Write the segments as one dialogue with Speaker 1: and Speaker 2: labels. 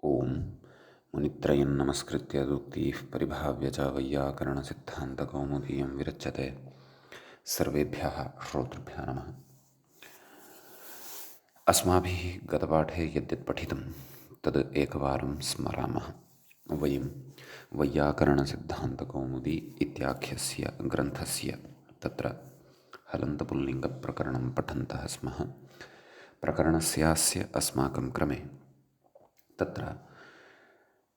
Speaker 1: ओम मुनित्रयं नमस्कृत्य दुक्तिः परिभाव्य च वैयाकरणसिद्धान्तकौमुदीयं विरच्यते। सर्वेभ्यः श्रोतृभ्यः नमः। अस्माभिः गतपाठे यद्यत् पठितं तद् एकवारं स्मरामः। वयं वैयाकरणसिद्धान्तकौमुदी इत्याख्यस्य ग्रन्थस्य तत्र हलन्तपुल्लिङ्गप्रकरणं पठन्तः स्मः। प्रकरणस्यास्य अस्माकं क्रमे तत्र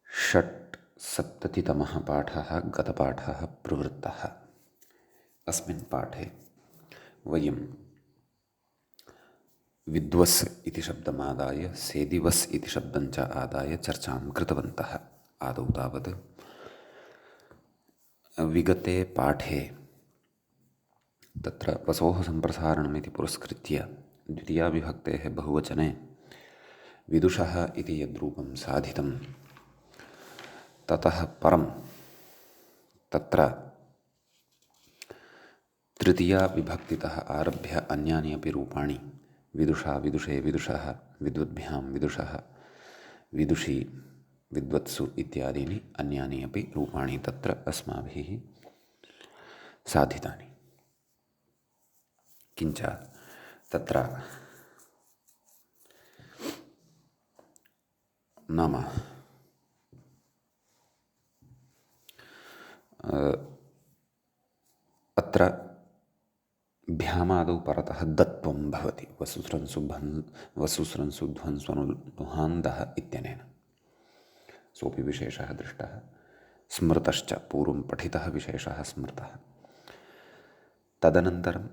Speaker 1: षट्सप्ततितमः पाठः गतपाठः प्रवृत्तः। अस्मिन् पाठे वयं विद्वस् इति शब्दमादाय सेदिवस् इति शब्दञ्च आदाय चर्चां कृतवन्तः। आदौ तावत् विगते पाठे तत्र वसोः सम्प्रसारणमिति पुरस्कृत्य द्वितीयाविभक्तेः बहुवचने विदुषः इति यद्रूपं साधितं ततः परं तत्र तृतीया विभक्तितः आरभ्य अन्यानि अपि रूपाणि विदुषा, विदुषे, विदुषः, विद्वद्भ्यां विदुषः, विदुषी, विद्वत्सु इत्यादीनि अन्यानि अपि रूपाणि तत्र अस्माभिः साधितानि। किञ्च तत्र नाम अत्र भ्यामादौ परतः दत्वं भवति। वसुस्रंसु ध्वंस्वनुहान्दः इत्यनेन सोऽपि विशेषः दृष्टः। स्मृतश्च पूर्वं पठितः विशेषः स्मृतः। तदनन्तरं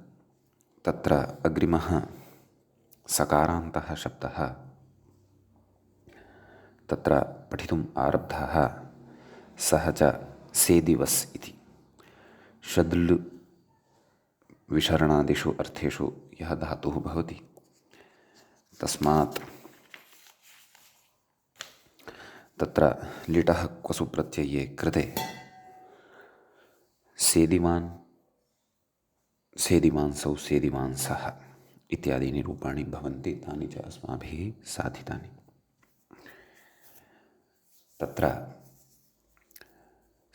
Speaker 1: तत्र अग्रिमः सकारान्तः शब्दः तत्र पठितुम् आरब्धः सः च सेदिवस् इति। षदृ विशरणादिषु अर्थेषु यः धातुः भवति तस्मात् तत्र लिटः क्वसु प्रत्यये कृते सेदिवान्, सेदिवांसौ, सेदिवांसः इत्यादीनि रूपाणि भवन्ति। तानि च अस्माभिः साधितानि। तत्र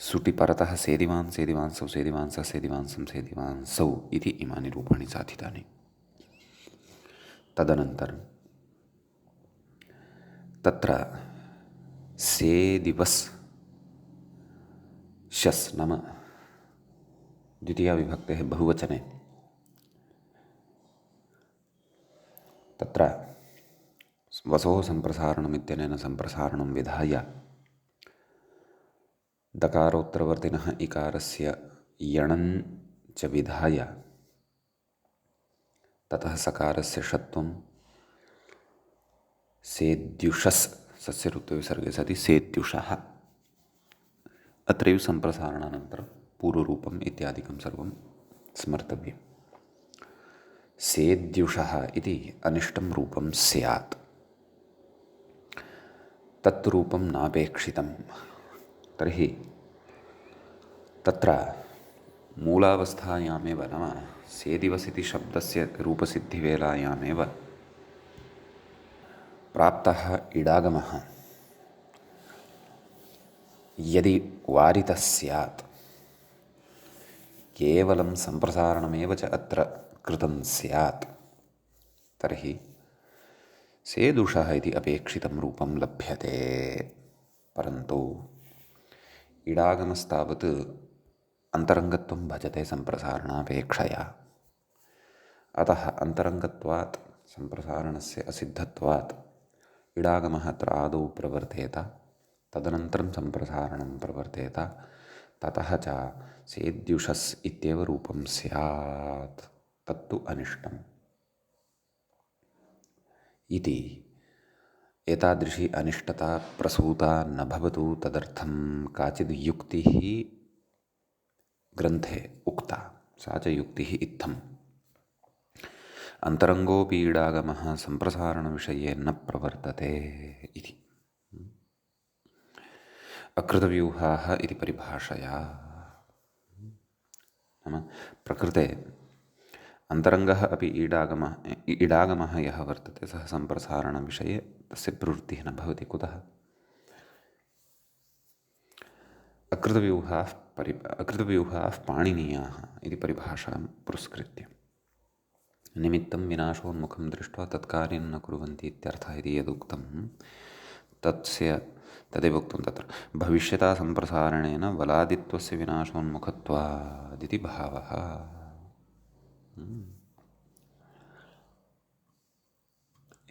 Speaker 1: सुटि परतः सेदिवान्, सेदिवांसौ, सेदिवांसः, सेदिवांसं, सेदिवांसौ इति इमानि रूपाणि साधितानि। तदनन्तरं तत्र सेदिवस् शस् नाम द्वितीयाविभक्तेः बहुवचने तत्र वसोः सम्प्रसारणमित्यनेन सम्प्रसारणं विधाय दकारोत्तरवर्तिनः इकारस्य यणं च विधाय ततः सकारस्य षत्वं सेद्युषस् सस्य ऋत्वविसर्गे सति सेद्युषः। अत्रैव सम्प्रसारणानन्तरं पूर्वरूपम् इत्यादिकं सर्वं स्मर्तव्यं। सेद्युषः इति अनिष्टं रूपं स्यात्। तत् रूपं नापेक्षितं। तर्हि तत्र मूलावस्थायामेव नाम सेदिवस् इति शब्दस्य रूपसिद्धिवेलायामेव प्राप्तः इडागमः यदि वारितः स्यात्, केवलं सम्प्रसारणमेव च अत्र कृतं स्यात्, तर्हि सेदुषः इति अपेक्षितं रूपं लभ्यते। परन्तु इडागमस्तावत् अन्तरङ्गत्वं भजते सम्प्रसारणापेक्षया। अतः अन्तरङ्गत्वात् सम्प्रसारणस्य असिद्धत्वात् इडागमः अत्र आदौ प्रवर्तेत, तदनन्तरं सम्प्रसारणं प्रवर्तेत। ततः च सेद्युषस् इत्येव रूपं स्यात्। तत्तु अनिष्टम् इति। एतादृशी अनिष्टता प्रसूता न भवतु तदर्थं काचिद् युक्तिः ग्रन्थे उक्ता। सा च युक्तिः इत्थम्। अन्तरङ्गोऽपि इडागमः सम्प्रसारणविषये न प्रवर्तते इति। अकृतव्यूहाः इति परिभाषया नाम प्रकृते अन्तरङ्गः अपि इडागमः यः वर्तते सः सम्प्रसारणविषये तस्य प्रवृत्तिः न भवति। कुतः? अकृतव्यूहाः पाणिनीयाः इति परिभाषां पुरस्कृत्य निमित्तं विनाशोन्मुखं दृष्ट्वा तत्कार्यं न कुर्वन्ति इत्यर्थः इति यदुक्तं तदेव उक्तं तत्र भविष्यता सम्प्रसारणेन बलादित्वस्य विनाशोन्मुखत्वादिति भावः।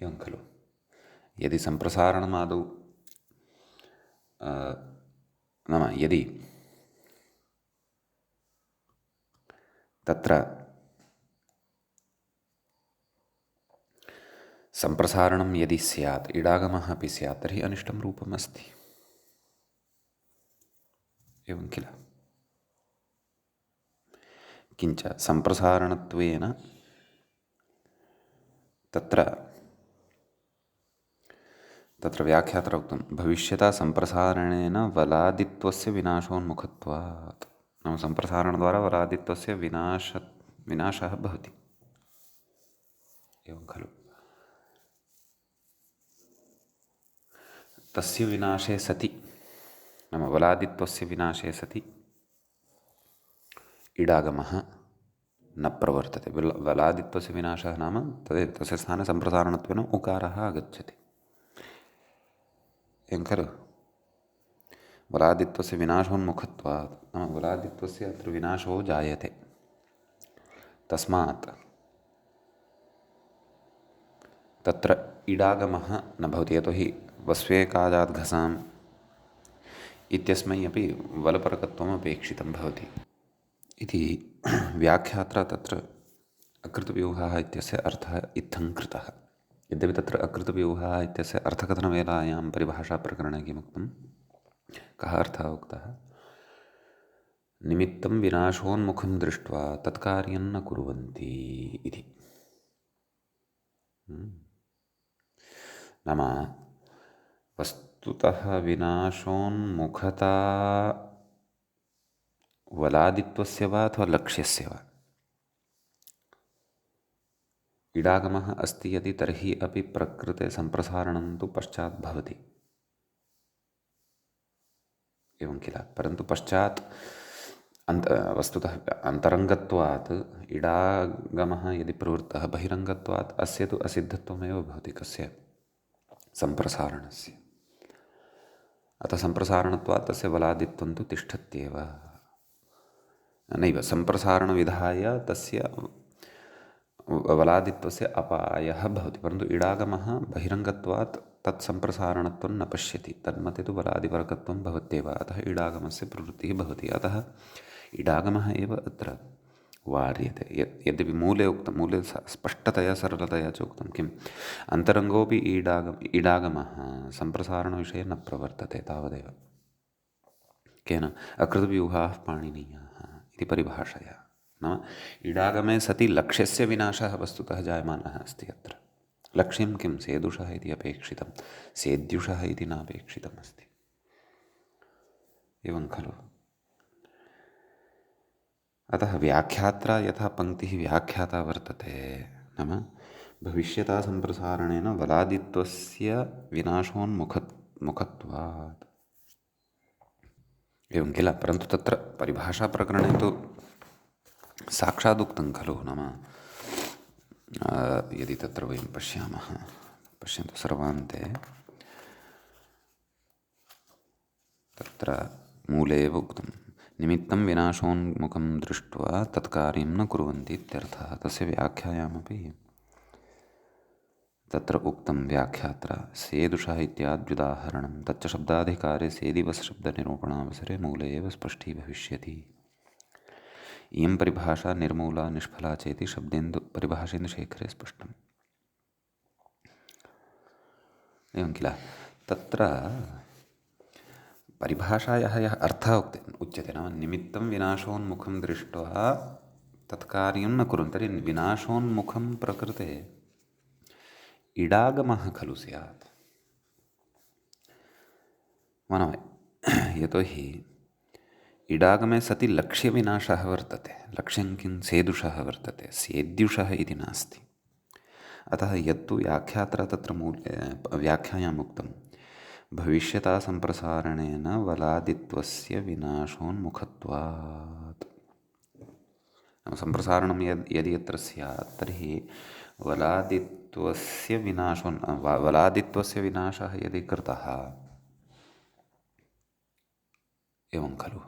Speaker 1: एवं खलु यदि सम्प्रसारणमादौ नाम यदि तत्र सम्प्रसारणं यदि स्यात् इडागमः अपि स्यात् तर्हि अनिष्टं रूपम् अस्ति। एवं किल किञ्च सम्प्रसारणत्वेन तत्र व्याख्यात्र उक्तं भविष्यता सम्प्रसारणेन वलादित्वस्य विनाशोन्मुखत्वात् नाम सम्प्रसारणद्वारा वलादित्वस्य विनाशः भवति। एवं खलु तस्य विनाशे सति नाम वलादित्वस्य विनाशे सति इडागमः न प्रवर्तते। वलादित्वस्य विनाशः नाम तस्य स्थाने सम्प्रसारणत्वेन उकारः आगच्छति। एवं खलु वलादित्वस्य विनाशोन्मुखत्वात् नाम वलादित्वस्य अत्र विनाशो जायते। तस्मात् तत्र इडागमः न भवति यतोहि वस्वेकाजात् घसाम् इत्यस्मै अपि वलपरकत्वम् अपेक्षितं भवति इति व्याख्यात्रा तत्र अकृतव्यूहः इत्यस्य अर्थः इत्थं कृतः। यद्यपि तत्र अकृतव्यूहः इत्यस्य अर्थकथनवेलायां परिभाषाप्रकरणे किमुक्तं कः अर्थः उक्तः निमित्तं विनाशोन्मुखं दृष्ट्वा तत्कार्यं न कुर्वन्ति इति। नाम वस्तुतः विनाशोन्मुखता वलादित्वस्य वा अथवा लक्ष्यस्य वा इडागमः अस्ति यदि तर्हि अपि प्रकृते सम्प्रसारणं तु पश्चात् भवति। एवं किल परन्तु पश्चात् वस्तुतः अन्तरङ्गत्वात् इडागमः यदि प्रवृत्तः बहिरङ्गत्वात् अस्य तु असिद्धत्वमेव भवति कस्य सम्प्रसारणस्य। अतः सम्प्रसारणत्वात् तस्य वलादित्वं तु तिष्ठत्येव नैव सम्प्रसारणविधाय तस्य वलादित्वस्य अपायः भवति परन्तु इडागमः बहिरङ्गत्वात् तत्सम्प्रसारणत्वं न पश्यति तन्मते तु वलादिपरकत्वं भवत्येव। अतः इडागमस्य प्रवृत्तिः भवति। अतः इडागमः एव अत्र वार्यते। यद्यपि मूले उक्तं मूले स्पष्टतया सरलतया च उक्तं किम् अन्तरङ्गोऽपि इडागमः सम्प्रसारणविषये न प्रवर्तते तावदेव। केन अकृतव्यूहाः पाणिनीयाः इति परिभाषया नाम इडागमे सति लक्ष्यस्य विनाशः वस्तुतः जायमानः अस्ति। अत्र लक्ष्यं किं सेदुषः इति अपेक्षितं सेद्युषः इति नापेक्षितम् अस्ति। एवं खलु अतः व्याख्यात्रा यथा पङ्क्तिः व्याख्याता वर्तते नाम भविष्यता सम्प्रसारणेन वलादित्वस्य विनाशोन्मुखत्वात् एवं किल परन्तु तत्र परिभाषाप्रकरणे तु साक्षादुक्तं खलु नाम यदि तत्र वयं पश्यामः पश्यन्तु सर्वान्ते तत्र मूले एव उक्तं निमित्तं विनाशोन्मुखं दृष्ट्वा तत्कार्यं न कुर्वन्ति इत्यर्थः। तस्य व्याख्यायामपि तत्र उक्तं व्याख्यात्रा सेदुषः इत्याद्युदाहरणं तच्च शब्दाधिकारे सेदिवस् शब्दनिरूपणावसरे मूले एव स्पष्टी भविष्यति। इयं परिभाषा निर्मूला निष्फला चेति शब्देन्दु परिभाषेन्दुशेखरे स्पष्टम्। एवं किल तत्र परिभाषायाः यः अर्थः उच्यते नाम निमित्तं विनाशोन्मुखं दृष्ट्वा तत्कार्यं न कुर्वन्ति तर्हि विनाशोन्मुखं प्रकृते इडागमः खलु स्यात् मानव यतोहि इडागमे सति लक्ष्यविनाशः वर्तते। लक्ष्यं किं सेदुषः वर्तते सेद्युषः इति नास्ति। अतः यत्तु व्याख्यात्र तत्र मूले व्याख्यायाम् उक्तं भविष्यता सम्प्रसारणेन वलादित्वस्य विनाशोन्मुखत्वात्। सम्प्रसारणं यदि यत्र स्यात् तर्हि वलादित्वस्य वलादित्वस्य विनाशः यदि कृतः, एवं खलु,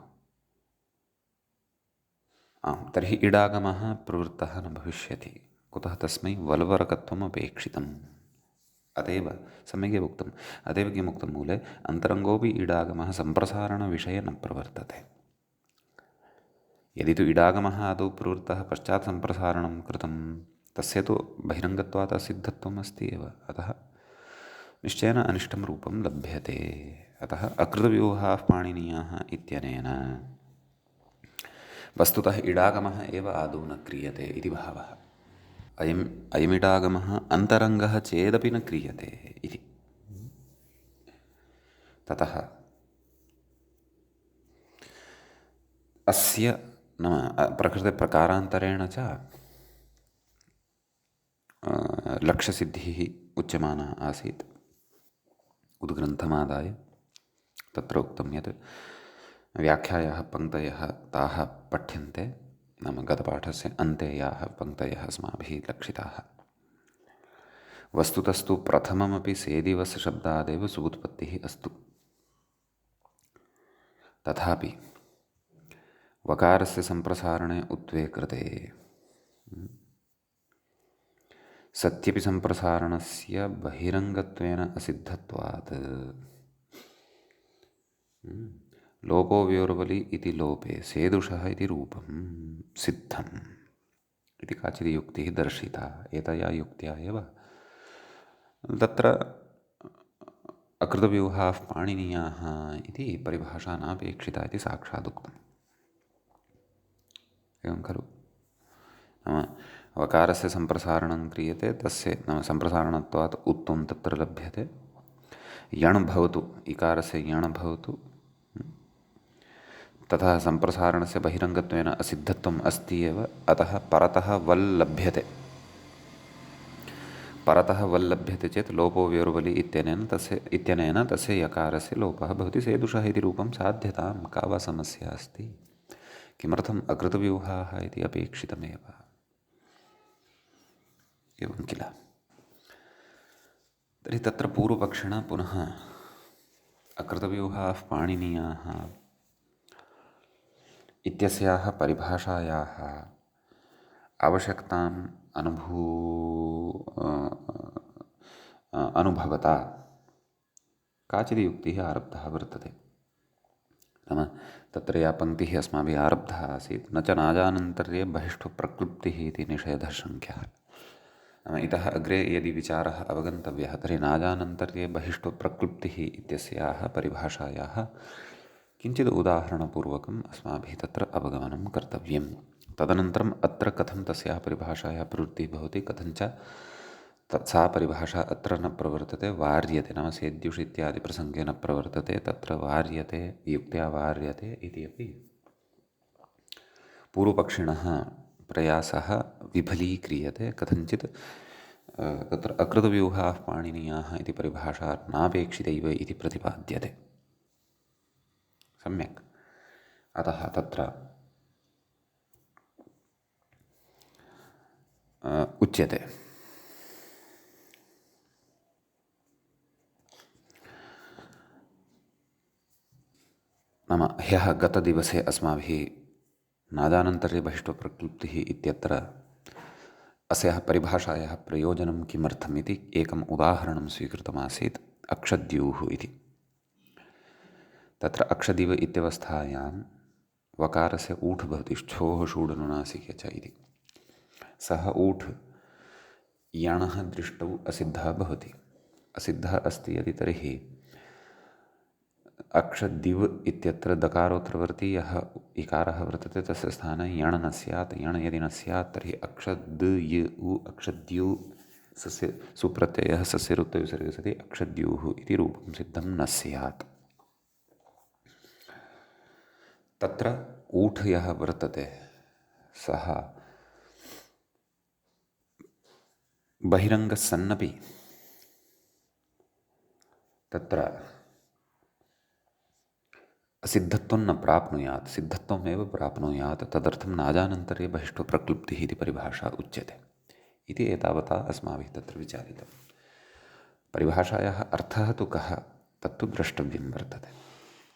Speaker 1: आम्, तर्हि इडागमः प्रवृत्तः न भविष्यति। कुतः? तस्मै वल्वरकत्वम् अपेक्षितम्। अतएव सम्यगेव उक्तम्। अतएव किमुक्तं मूले, अन्तरङ्गोऽपि इडागमः सम्प्रसारणविषये न प्रवर्तते। यदि तु इडागमः आदौ प्रवृत्तः पश्चात् सम्प्रसारणं कृतं, तस्य तु बहिरङ्गत्वात् असिद्धत्वम् अस्ति एव। अतः निश्चयेन अनिष्टं रूपं लभ्यते। अतः अकृतव्यूहाः पाणिनीयाः इत्यनेन वस्तुतः इडागमः एव आदौ न क्रियते इति भावः। अयमिडागमः अन्तरङ्गः चेदपि न क्रियते इति। ततः अस्य नाम प्रकृतिप्रकारान्तरेण च लक्ष्यसिद्धिः उच्यमाना आसीत् उद्ग्रन्थमादाय। तत्र उक्तं यत् व्याख्यायाः पङ्क्तयः ताः पठ्यन्ते, नाम गतपाठस्य अन्ते याः पङ्क्तयः अस्माभिः लक्षिताः। वस्तुतस्तु प्रथममपि सेदिवस् शब्दादेव सुबुत्पत्तिः अस्तु। तथापि वकारस्य सम्प्रसारणे उत्वे कृते सत्यपि सम्प्रसारणस्य बहिरङ्गत्वेन असिद्धत्वात् लोपो व्योर्वलि इति लोपे सेदुषः इति रूपं सिद्धम् इति काचित् युक्तिः दर्शिता। एतया युक्त्या एव तत्र अकृतव्यूहाः पाणिनीयाः इति परिभाषा नापेक्षिता इति साक्षादुक्तम्। एवं खलु? नाम वकारस्य सम्प्रसारणं क्रियते, तस्य नाम सम्प्रसारणत्वात् उत्वं तत्र लभ्यते। यण् भवतु, इकारस्य यण् भवतु, तथा सम्प्रसारणस्य बहिरङ्गत्वेन असिद्धत्वम् अस्ति एव। अतः परतः वल् लभ्यते। परतः वल् लभ्यते चेत् लोपो व्योर्वलि इत्यनेन तस्य यकारस्य लोपः भवति। सेदुषः इति रूपं साध्यतां, का वा समस्या अस्ति? किमर्थम् अकृतव्यूहाः इति अपेक्षितमेव। एवं किल? तर्हि तत्र पूर्वपक्षिणा पुनः अकृतव्यूहाः पाणिनीयाः इत्यस्याः परिभाषायाः आवश्यकताम् अनुभवता काचित् युक्तिः आरब्धा वर्तते। नाम तत्र या पङ्क्तिः अस्माभिः आरब्धा आसीत्, न च नाजानन्तर्ये बहिष्ठु प्रक्लृप्तिः इति निषेधः शङ्ख्यः। नाम इतः अग्रे यदि विचारः अवगन्तव्यः तर्हि नाजानन्तर्ये बहिष्ठु प्रक्लृप्तिः इत्यस्याः परिभाषायाः किञ्चित् उदाहरणपूर्वकम् अस्माभिः तत्र अवगमनं कर्तव्यं। तदनन्तरम् अत्र कथं तस्याः परिभाषायाः प्रवृत्तिः भवति, कथञ्च सा परिभाषा अत्र न प्रवर्तते, वार्यते, नाम सेद्युष इत्यादि प्रसङ्गे न प्रवर्तते, तत्र वार्यते, युक्त्या वार्यते इति अपि पूर्वपक्षिणः प्रयासः विफलीक्रियते। कथञ्चित् तत्र अकृतव्यूहाः पाणिनीयाः इति परिभाषा नापेक्षितैव इति प्रतिपाद्यते। सम्यक्। अतः तत्र उच्यते नाम ह्यः गतदिवसे अस्माभिः नादानन्तर्ये बहिष्ठप्रक्लृप्तिः इत्यत्र अस्याः परिभाषायाः प्रयोजनं किमर्थम् इति एकम् उदाहरणं स्वीकृतमासीत्, अक्षद्यूः इति। तत्र अक्षदिव इत्यवस्थायां वकारस्य ऊठ् भवति, ष्ठोः षूडनुनासिके च इति। सः ऊठ् यणः दृष्टौ असिद्धः भवति। असिद्धः अस्ति यदि तर्हि अक्षदिव इत्यत्र दकारोत्तरवर्ती यः इकारः वर्तते तस्य स्थाने यण् न स्यात्। यण् यदि न स्यात् तर्हि अक्षद्यु सस्य सुप्रत्ययः सस्य रुत्तविसर्गे सति अक्षद्यूः इति रूपं सिद्धं न स्यात्। तत्र ऊठ् यः वर्तते सः बहिरङ्गः सन्नपि तत्र सिद्धत्वं न प्राप्नुयात्, सिद्धत्वमेव प्राप्नुयात्, तदर्थं नाजानन्तर्य बहिष्टो प्रक्लुप्तिः इति परिभाषा उच्यते इति एतावता अस्माभिः तत्र विचारितं। परिभाषायाः अर्थः तु कः तत्तु द्रष्टव्यं वर्तते।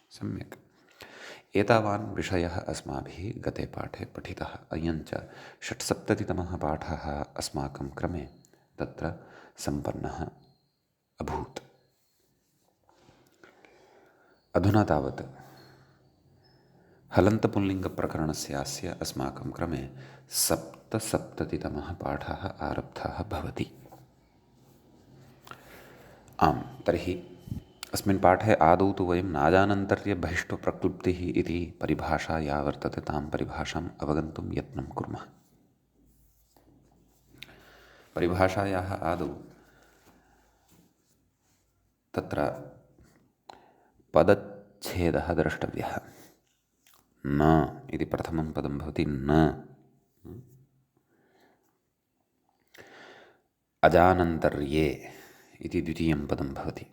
Speaker 1: सम्यक्। एतावान् विषयः अस्माभिः गते पाठे पठितः। अयञ्च 76तमः पाठः अस्माकं क्रमे तत्र सम्पन्नः अभूत्। अधुना तावत् हलन्तपुल्लिङ्गप्रकरणस्यास्य अस्माकं क्रमे 77तमः पाठः आरब्धः भवति। आम्, तर्हि अस्मिन् पाठे आदौ तु वयं नाजानन्तर्य बहिष्टो प्रक्लुप्तिः इति परिभाषा या वर्तते तां परिभाषाम् अवगन्तुं यत्नं कुर्मः। परिभाषायाः आदौ तत्र पदच्छेदः द्रष्टव्यः। न इति प्रथमं पदं भवति। न अजानन्तर्ये इति द्वितीयं पदं भवति।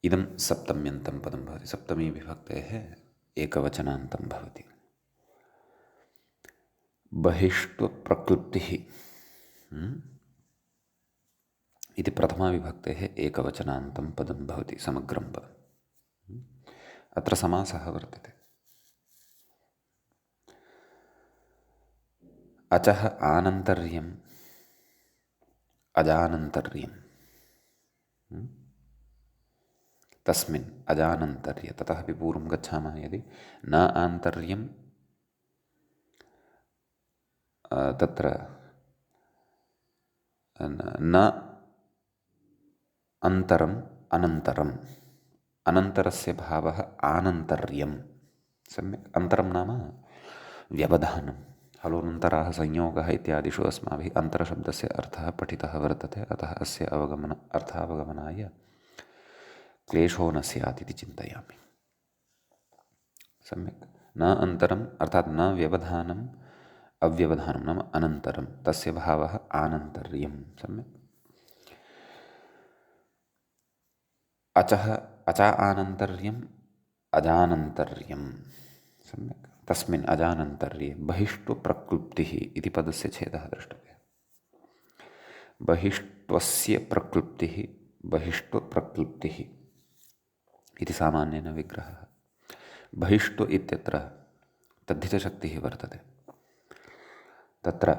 Speaker 1: इदं सप्तम्यन्तं पदं भवति। सप्तमी विभक्तेः एकवचनान्तं भवति। बहिष्टप्रक्लुप्तिः इति प्रथमाविभक्तेः एकवचनान्तं पदं भवति, समग्रं पदम्। अत्र समासः वर्तते। अचः आनन्तर्यम् अजानन्तर्यम्, तस्मिन् अजानन्तर्य, ततः अपि पूर्वं गच्छामः यदि न आन्तर्यं तत्र न अन्तरम् अनन्तरम्, अनन्तरस्य भावः आनन्तर्यं। सम्यक्। अन्तरं नाम व्यवधानं। हलोनन्तराः संयोगः इत्यादिषु अस्माभिः अन्तरशब्दस्य अर्थः पठितः वर्तते। अतः अस्य अर्थावगमनाय क्लेशो न स्यात् इति चिन्तयामि। सम्यक्। न अन्तरम् अर्थात् न व्यवधानम् अव्यवधानं नाम अनन्तरं, तस्य भावः आनन्तर्यं। सम्यक्। अचः अचा आनन्तर्यम् अजानन्तर्यं। सम्यक्। तस्मिन् अजानन्तर्ये बहिष्टप्रक्लुप्तिः इति पदस्य छेदः द्रष्टव्यः। बहिष्टस्य प्रक्लुप्तिः, बहिष्टप्रक्लुप्तिः इति सामान्येन विग्रहः। बहिष्टु इत्यत्र तद्धितशक्तिः वर्तते। तत्र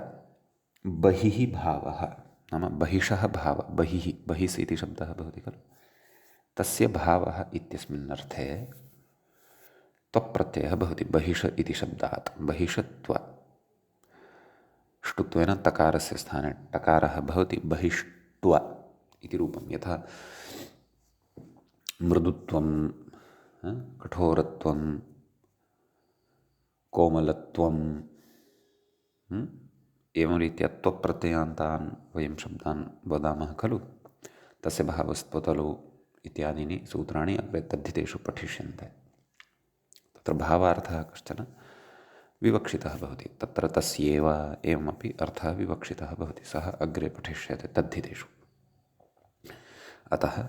Speaker 1: बहिः भावः नाम बहिषः भावः, बहिः, बहिस् इति शब्दः भवति खलु, तस्य भावः इत्यस्मिन् अर्थे त्वप्रत्ययः भवति। बहिष इति शब्दात् बहिषत्व ष्टुत्वेन तकारस्य स्थाने टकारः भवति। बहिष्त्व इति रूपं। यथा मृदुत्वं, कठोरत्वं, कोमलत्वं, एवं रीत्या त्वप्रत्ययान्तान् वयं शब्दान् वदामः खलु, तस्य भावस्त्वतलो इत्यादीनि सूत्राणि अग्रे तद्धितेषु पठिष्यन्ते। तत्र भावार्थः कश्चन विवक्षितः भवति। तत्र तस्यैव एवमपि अर्थः विवक्षितः भवति। सः अग्रे पठिष्यते तद्धितेषु। अतः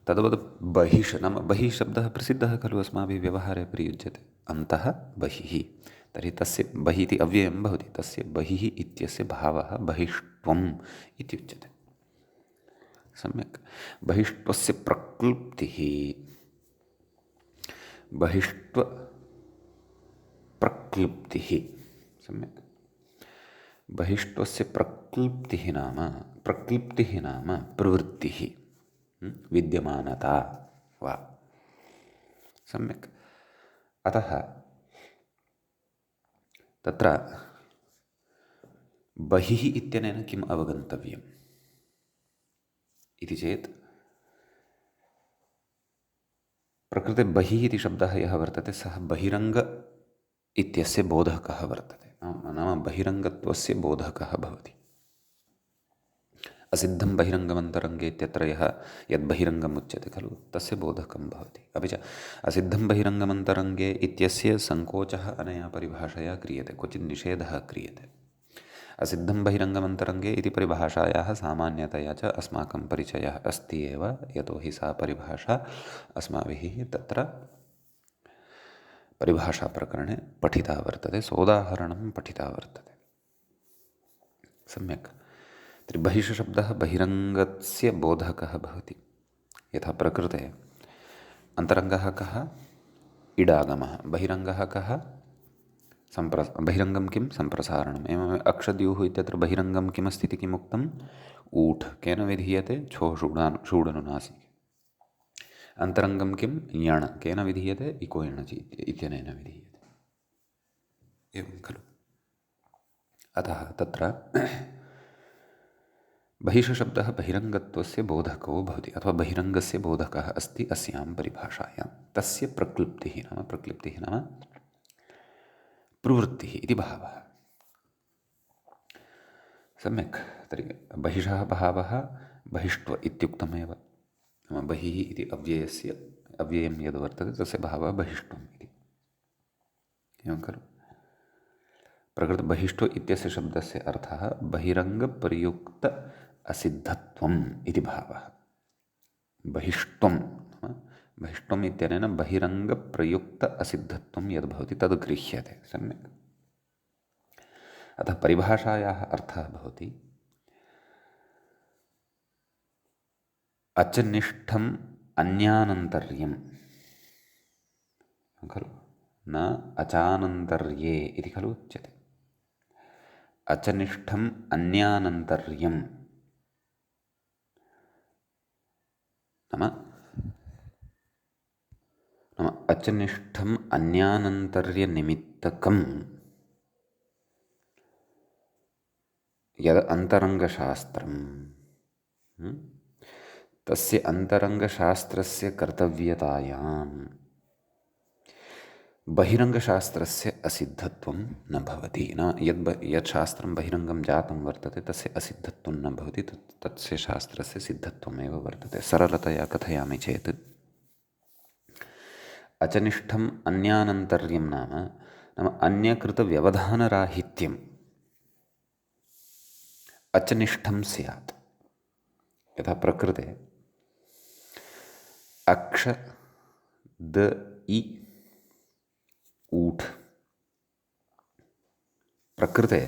Speaker 1: तद्वद् बहिष नाम बहिः शब्दः प्रसिद्धः खलु, अस्माभिः व्यवहारे प्रयुज्यते। अन्तः बहिः, तर्हि तस्य बहिः इति अव्ययं भवति। तस्य बहिः इत्यस्य भावः बहिष्त्वम् इत्युच्यते। सम्यक्। बहिष्त्वस्य प्रक्लुप्तिः, बहिष्त्वप्रक्लुप्तिः। सम्यक्। बहिष्त्वस्य प्रक्लुप्तिः नाम प्रवृत्तिः, विद्यमानता वा। सम्यक्। अतः तत्र बहिः इत्यनेन किम् अवगन्तव्यम् इति चेत्, प्रकृते बहिः इति शब्दः यः वर्तते सः बहिरङ्ग इत्यस्य बोधकः वर्तते। नाम बहिरङ्गत्वस्य बोधकः भवति। असिद्धं बहिरङ्गमन्तरङ्गे इत्यत्र यद् बहिरङ्गम् उच्यते खलु, तस्य बोधकं भवति। अपि च असिद्धं बहिरङ्गमन्तरङ्गे इत्यस्य सङ्कोचः अनया परिभाषया क्रियते, क्वचित् निषेधः क्रियते। असिद्धं बहिरङ्गमन्तरङ्गे इति परिभाषायाः सामान्यतया च अस्माकं परिचयः अस्ति एव, यतोहि सा परिभाषा अस्माभिः तत्र परिभाषाप्रकरणे पठिता वर्तते, सोदाहरणं पठिता वर्तते। सम्यक्। तर्हि बहिषशब्दः बहिरङ्गस्य बोधकः भवति। यथा प्रकृते अन्तरङ्गः कः? इडागमः। बहिरङ्गः कः? बहिरङ्गं किं? सम्प्रसारणम्। एवमेव अक्षद्युः इत्यत्र बहिरङ्गं किमस्ति इति किमुक्तम्? ऊठ्। केन विधीयते? छो षूडनुनासिके। अन्तरङ्गं किं? यण्। केन विधीयते? इको यणचि इत्यनेन विधीयते। एवं खलु। अतः तत्र बहिषशब्दः बहिरङ्गत्वस्य बोधको भवति, अथवा बहिरङ्गस्य बोधकः अस्ति अस्यां परिभाषायां। तस्य प्रक्लिप्तिः नाम प्रवृत्तिः इति भावः। सम्यक्। तर्हि बहिषः भावः बहिष्त्व इत्युक्तमेव। नाम बहिः इति अव्ययं यद् वर्तते तस्य भावः बहिष्त्वम् इति। एवं खलु। प्रकृतबहिष्ठो इत्यस्य शब्दस्य अर्थः बहिरङ्गप्रयुक्त असिद्धत्वम् इति भावः। बहिष्त्वम् इत्यनेन बहिरङ्गप्रयुक्त असिद्धत्वं यद् भवति तद् गृह्यते। सम्यक्। अतः परिभाषायाः अर्थः भवति अचनिष्ठम् अन्यानन्तर्यं खलु, न अचानन्तर्ये इति खलु उच्यते। अचनिष्ठम् अन्यानन्तर्यं नाम अचनिष्ठम् अन्यानन्तर्यनिमित्तकं यद् अन्तरङ्गशास्त्रं, तस्य अन्तरङ्गशास्त्रस्य कर्तव्यतायां बहिरङ्गशास्त्रस्य असिद्धत्वं न भवति। न यत् शास्त्रं बहिरङ्गं जातं वर्तते तस्य असिद्धत्वं न भवति, तस्य शास्त्रस्य सिद्धत्वमेव वर्तते। सरलतया कथयामि चेत् अचनिष्ठम् अन्यानन्तर्यं नाम अन्यकृतव्यवधानराहित्यम् अचनिष्ठं स्यात्। यथा प्रकृते अक्ष द इ ऊठ्। प्रकृते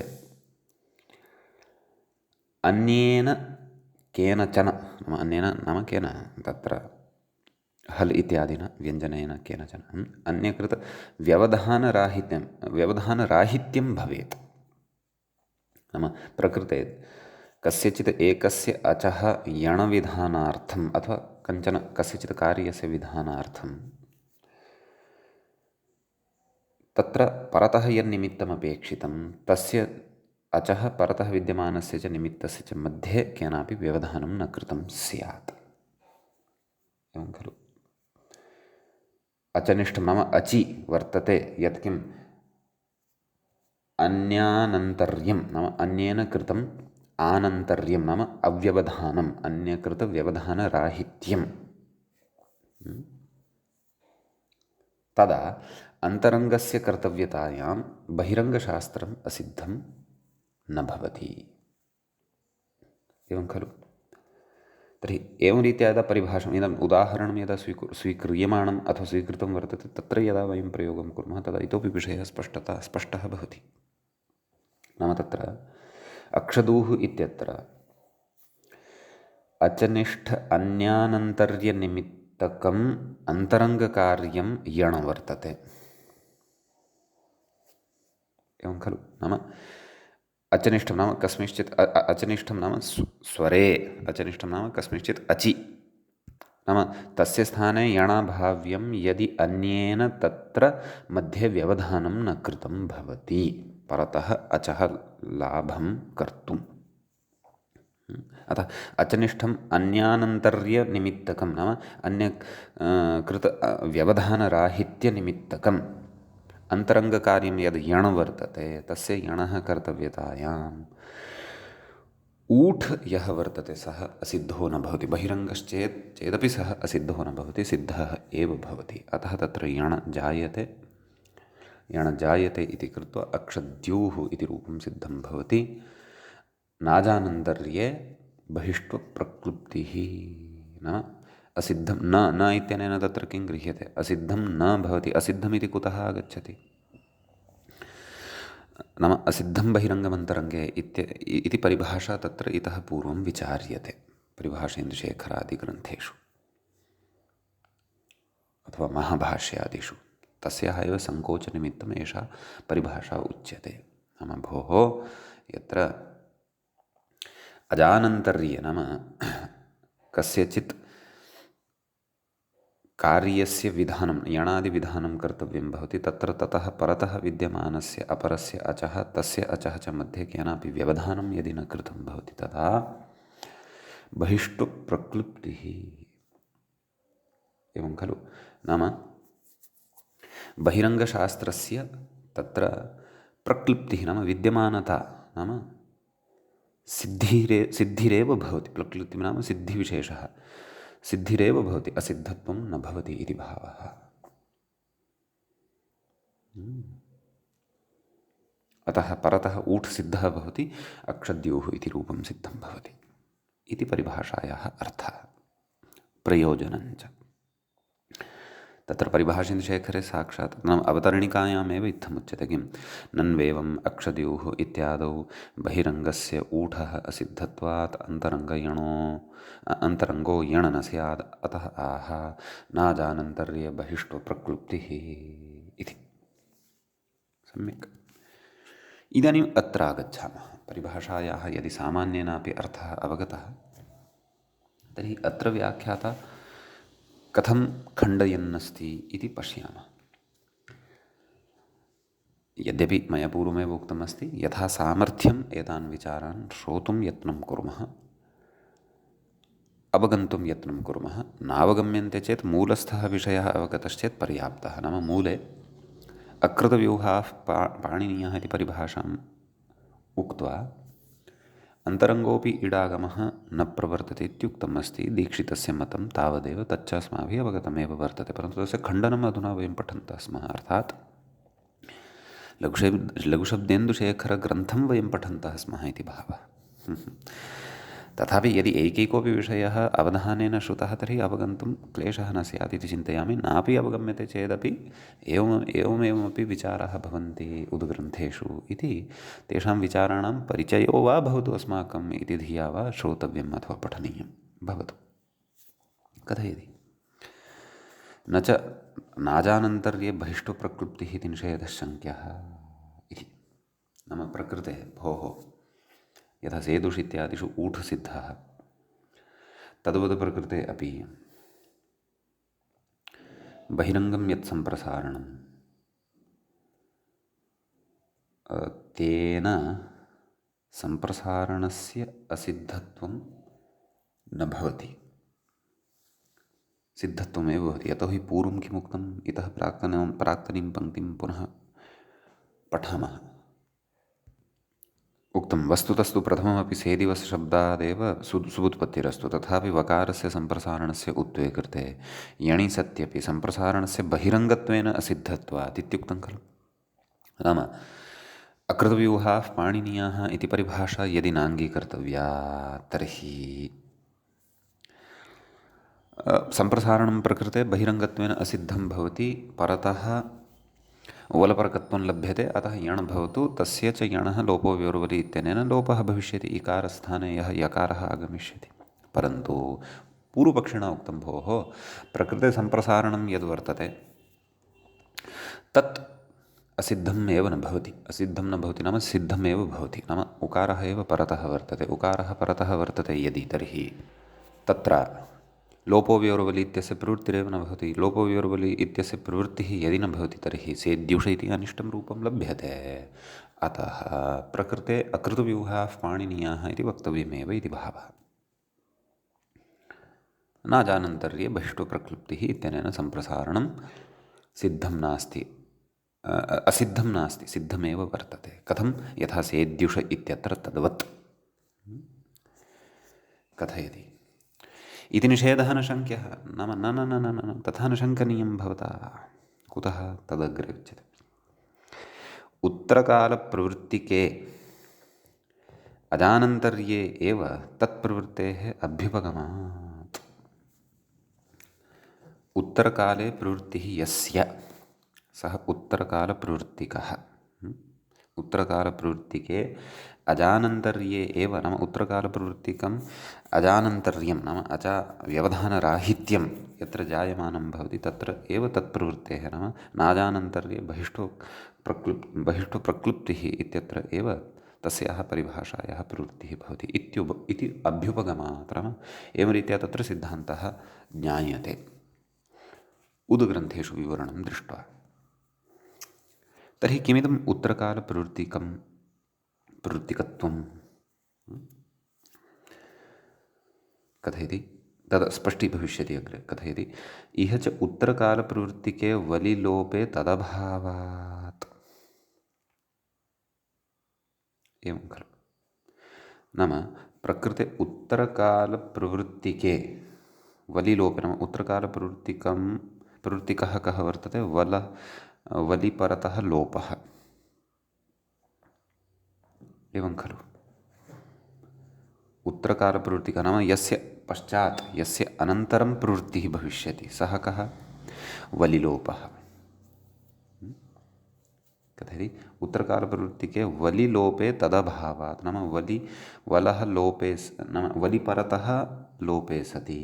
Speaker 1: अन्येन केनचन नाम अन्येन नाम केन तत्र हल् इत्यादिना व्यञ्जनेन केनचन व्यवधानराहित्यं भवेत्। नाम प्रकृते कस्यचित् एकस्य अचः यणविधानार्थम् अथवा कस्यचित् कार्यस्य विधानार्थं तत्र परतः यन्निमित्तमपेक्षितं तस्य अचः परतः विद्यमानस्य च निमित्तस्य च मध्ये केनापि व्यवधानं न कृतं स्यात्। एवं खलु। अचनिष्ठं नाम अचि वर्तते यत् किम् अन्यानन्तर्यं नाम अन्येन कृतम् आनन्तर्यं नाम अव्यवधानम् अन्यकृतव्यवधानराहित्यं। तदा अन्तरङ्गस्य कर्तव्यतायां बहिरङ्गशास्त्रम् असिद्धं न भवति। एवं खलु। तर्हि एवं रीत्या यदा परिभाषाम् इदम् उदाहरणं यदा स्वीक्रियमाणम् अथवा स्वीकृतं वर्तते तत्र यदा वयं प्रयोगं कुर्मः तदा इतोपि विषयः स्पष्टः भवति। नाम तत्र अक्षदूः इत्यत्र अचनिष्ठ अन्यानन्तर्यनिमित्तकम् अन्तरङ्गकार्यं यण वर्तते। एवं खलु। नाम अचनिष्ठं नाम कस्मिंश्चित् अचनिष्ठं नाम स्वरे अचनिष्ठं नाम कस्मिंश्चित् अचि नाम तस्य स्थाने यणाभाव्यं यदि अन्येन तत्र मध्ये व्यवधानं न कृतं भवति परतः अचः लाभं कर्तुम्। अतः अचनिष्ठम् अन्यानन्तर्यनिमित्तकं नाम कृत व्यवधानराहित्यनिमित्तकम् अन्तरङ्गकार्यं यद् यण् वर्तते तस्य यणः कर्तव्यतायाम् ऊठ् यः वर्तते सः असिद्धो न भवति। चेदपि सः असिद्धो न भवति, सिद्धः एव भवति। अतः तत्र यण् जायते इति कृत्वा अक्षद्यूः इति रूपं सिद्धं भवति। नाजानन्तर्ये बहिष्त्वप्रक्लुप्तिः नाम असिद्धं न इत्यनेन तत्र किं गृह्यते? असिद्धं न भवति। असिद्धमिति कुतः आगच्छति? नाम असिद्धं बहिरङ्गमन्तरङ्गे इति परिभाषा तत्र इतः पूर्वं विचार्यते परिभाषेन्दुशेखरादिग्रन्थेषु अथवा महाभाष्यादिषु। तस्याः एव सङ्कोचनिमित्तम् एषा परिभाषा उच्यते। नाम भोः यत्र अजानन्तर्ये नाम कस्यचित् कार्यस्य विधानं यणादिविधानं कर्तव्यं भवति, तत्र ततः परतः विद्यमानस्य अपरस्य अचः तस्य अचः च मध्ये केनापि व्यवधानं यदि न कृतं भवति तदा बहिष्टुप्रक्लुप्तिः। एवं खलु? नाम बहिरङ्गशास्त्रस्य तत्र प्रक्लुप्तिः नाम विद्यमानता नाम सिद्धिरेव भवति। प्रक्लुप्तिः नाम सिद्धिविशेषः, सिद्धिरेव भवति, असिद्धत्वं न भवति इति भावः। अतः परतः ऊठ् सिद्धः भवति, अक्षद्योः इति रूपं सिद्धं भवति इति परिभाषायाः अर्थः, प्रयोजनञ्च। तत्र परिभाषेन्दुशेखरे साक्षात् नाम अवतरणिकायामेव इत्थमुच्यते किं नन्वेवम् अक्षद्योः इत्यादौ बहिरङ्गस्य ऊठः असिद्धत्वात् अन्तरङ्गो यण न स्यात् अतः आह नाजानन्तर्ये बहिष्टो प्रक्लुप्तिः इति। सम्यक्। इदानीम् अत्र आगच्छामः। परिभाषायाः यदि सामान्येनापि अर्थः अवगतः तर्हि अत्र व्याख्याता कथं खण्डयन्नस्ति इति पश्यामः। यद्यपि मया पूर्वमेव उक्तमस्ति यथा सामर्थ्यम् एतान् विचारान् श्रोतुं यत्नं कुर्मः, अवगन्तुं यत्नं कुर्मः, नावगम्यन्ते चेत् मूलस्थः विषयः अवगतश्चेत् पर्याप्तः। नाम मूले अकृतव्यूहाः पाणिनीयः इति परिभाषाम् उक्त्वा अन्तरङ्गोऽपि इडागमः न प्रवर्तते इत्युक्तम् अस्ति। दीक्षितस्य मतं तावदेव, तच्च अस्माभिः अवगतमेव वर्तते, परन्तु तस्य खण्डनम् अधुना वयं पठन्तः स्मः। अर्थात् लघुशब्देन्दुशेखरग्रन्थं वयं पठन्तः स्मः इति भावः। तथापि यदि एकैकोऽपि विषयः अवधानेन श्रुतः तर्हि अवगन्तुं क्लेशः न स्यात् इति चिन्तयामि। नापि अवगम्यते चेदपि एवमेवमपि विचाराः भवन्ति उद्ग्रन्थेषु इति तेषां विचाराणां परिचयो वा भवतु अस्माकम् इति धिया वा श्रोतव्यम् अथवा पठनीयं भवतु। कथयति न च नाजानन्तर्ये बहिष्टो प्रक्लुप्तिः इति निषेधशङ्क्यः इति। नाम प्रकृते भोः यथा सेदुष् इत्यादिषु ऊठसिद्धः तद्वत् प्रकृते अपि बहिरङ्गं यत् सम्प्रसारणं तेन सम्प्रसारणस्य असिद्धत्वं न भवति, सिद्धत्वमेव भवति। यतोहि पूर्वं किमुक्तम्? इतः प्राक्तनीं पङ्क्तिं पुनः पठामः। उक्तं वस्तुतस्तु प्रथममपि सेदिवस् शब्दादेव सुबुत्पत्तिरस्तु, तथापि वकारस्य सम्प्रसारणस्य उत्वे कृते यणि सत्यपि सम्प्रसारणस्य बहिरङ्गत्वेन असिद्धत्वात् इत्युक्तं खलु। नाम अकृतव्यूहाः पाणिनीयाः इति परिभाषा यदि नाङ्गीकर्तव्या तर्हि सम्प्रसारणं प्रकृते बहिरङ्गत्वेन असिद्धं भवति, परतः वलपरकत्वं लभ्यते, अतः यण् भवतु, तस्य च यणः लोपो व्योर्वलि इत्यनेन लोपः भविष्यति, इकारस्थाने यः यकारः आगमिष्यति। परन्तु पूर्वपक्षिणा उक्तं भोः प्रकृते सम्प्रसारणं यद्वर्तते तत् असिद्धम् एव न भवति। असिद्धं न भवति नाम सिद्धमेव भवति। नाम उकारः एव परतः वर्तते, उकारः परतः वर्तते यदि, तर्हि तत्र लोपो व्योर्वलि इत्यस्य प्रवृत्तिरेव न भवति। लोपो व्योर्वलि इत्यस्य प्रवृत्तिः यदि न भवति तर्हि सेद्युष इति अनिष्टं रूपं लभ्यते। अतः प्रकृते अकृतव्यूहाः पाणिनीयाः इति वक्तव्यमेव इति भावः। नाजानन्तर्ये बहिष्टो प्रक्लुप्तिः इत्यनेन सम्प्रसारणं सिद्धं नास्ति, असिद्धं नास्ति, सिद्धमेव वर्तते। कथं? यथा सेद्युष इत्यत्र तद्वत् कथयति। इति निषेधः न शङ्क्यः। नाम न न न न न तथा न शङ्कनीयं भवता। कुतः? तदग्रे उच्यते। उत्तरकालप्रवृत्तिके अजानन्तर्ये एव तत्प्रवृत्तेः अभ्युपगमात्। उत्तरकाले प्रवृत्तिः यस्य सः उत्तरकालप्रवृत्तिकः। उत्तरकालप्रवृत्तिके अजानन्तर्ये एव नाम उत्तरकालप्रवृत्तिकम् अजानन्तर्यं नाम व्यवधानराहित्यं यत्र जायमानं भवति तत्र एव तत्प्रवृत्तेः नाम नाजानन्तर्ये बहिष्ठो प्रक्लृप्तिः इत्यत्र एव तस्याः परिभाषायाः प्रवृत्तिः भवति इति अभ्युपगमात् नाम एवं रीत्या तत्र सिद्धान्तः ज्ञायते उद्ग्रन्थेषु विवरणं दृष्ट्वा। तर्हि किमिदम् प्रवृत्तिकत्वं कथयति तद् स्पष्टीभविष्यति अग्रे। कथयति इह च उत्तरकालप्रवृत्तिके वलिलोपे तदभावात्। एवं खलु नाम प्रकृते उत्तरकालप्रवृत्तिके वलिलोपे नाम प्रवृत्तिकः कः वर्तते वलिपरतः लोपः। एवं खलु उत्तरकालप्रवृत्तिकः नाम यस्य पश्चात् यस्य अनन्तरं प्रवृत्तिः भविष्यति सः कः वलिलोपः। कथयति उत्तरकालप्रवृत्तिके वलिलोपे तदभावात् नाम वलः लोपे नाम वलिपरतः लोपे सति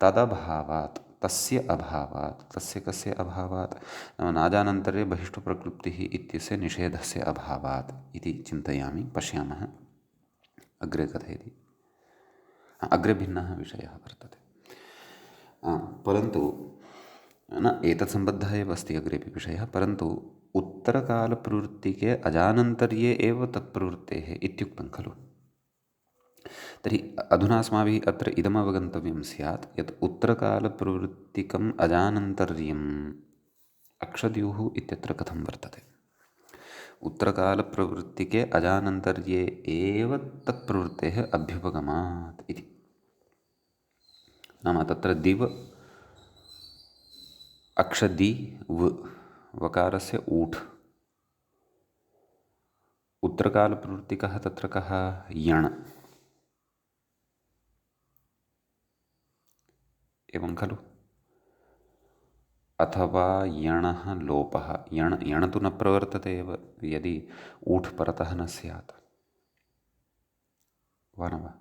Speaker 1: तदभावात् तस्य अभावात् तस्य कस्य अभावात् नाम नाजानन्तरे बहिष्ठप्रक्लृप्तिः इत्यस्य निषेधस्य अभावात् इति चिन्तयामि। पश्यामः अग्रे कथयति। अग्रे भिन्नः विषयः वर्तते परन्तु न एतत् सम्बद्धः एव अस्ति अग्रेपि विषयः परन्तु उत्तरकालप्रवृत्तिके अजानन्तर्ये एव तत्प्रवृत्तेः इत्युक्तं खलु। तर्हि अधुना अस्माभिः अत्र इदम् अवगन्तव्यं स्यात् यत् उत्तरकालप्रवृत्तिकम् अजानन्तर्यम् अक्षद्युः इत्यत्र कथं वर्तते। उत्तरकालप्रवृत्तिके अजानन्तर्ये एव तत्प्रवृत्तेः अभ्युपगमात् इति नाम तत्र दिव अक्षदि वकारस्य ऊठ् उत्तरकालप्रवृत्तिकः तत्र कः यण्। एवं खलु अथवा यणः लोपः यण् तु न प्रवर्तते एव यदि ऊठ् परतः न स्यात् वा न वा।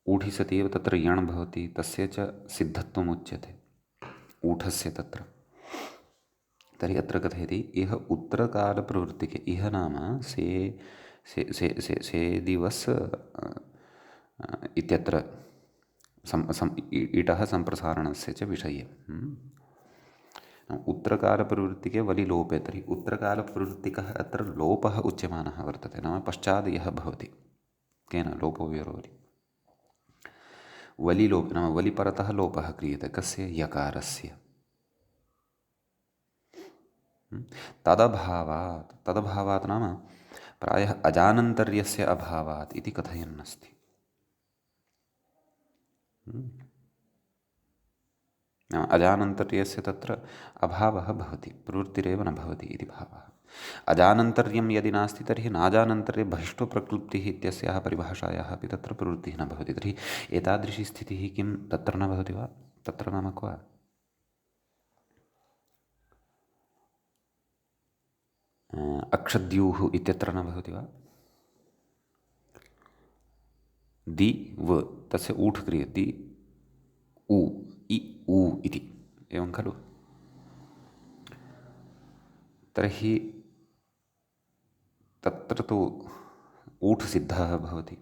Speaker 1: ऊठि सति एव तत्र यण् भवति तस्य च सिद्धत्वम् उच्यते ऊठस्य तत्र। तर्हि अत्र कथयति इह उत्तरकालप्रवृत्तिके इह नाम से दिवस इत्यत्र इटः सम्प्रसारणस्य च विषये उत्तरकालप्रवृत्तिके वलिलोपे। तर्हि उत्तरकालप्रवृत्तिकः अत्र लोपः उच्यमानः वर्तते नाम पश्चात् यः भवति केन लोपो विरोधि वलिलोपे नाम वलिपरतः लोपः क्रियते कस्य यकारस्य तदभावात् नाम प्रायः अजानन्तर्यस्य अभावात् इति कथयन्नस्ति। अजानन्तर्यस्य तत्र अभावः भवति प्रवृत्तिरेव न भवति इति भावः। अजानन्तर्यं यदि नास्ति तर्हि नाजानन्तर्ये बहिष्ठो प्रक्लृप्तिः इत्यस्याः परिभाषायाः अपि तत्र प्रवृत्तिः न भवति। तर्हि एतादृशी स्थितिः किं तत्र न भवति वा। तत्र नाम क्व अक्षद्यूः इत्यत्र न भवति वा। दि व तस्य ऊठ् क्रियते उ इ उ इति एवं खलु। तर्हि तत्र तु ऊठ् सिद्धः भवति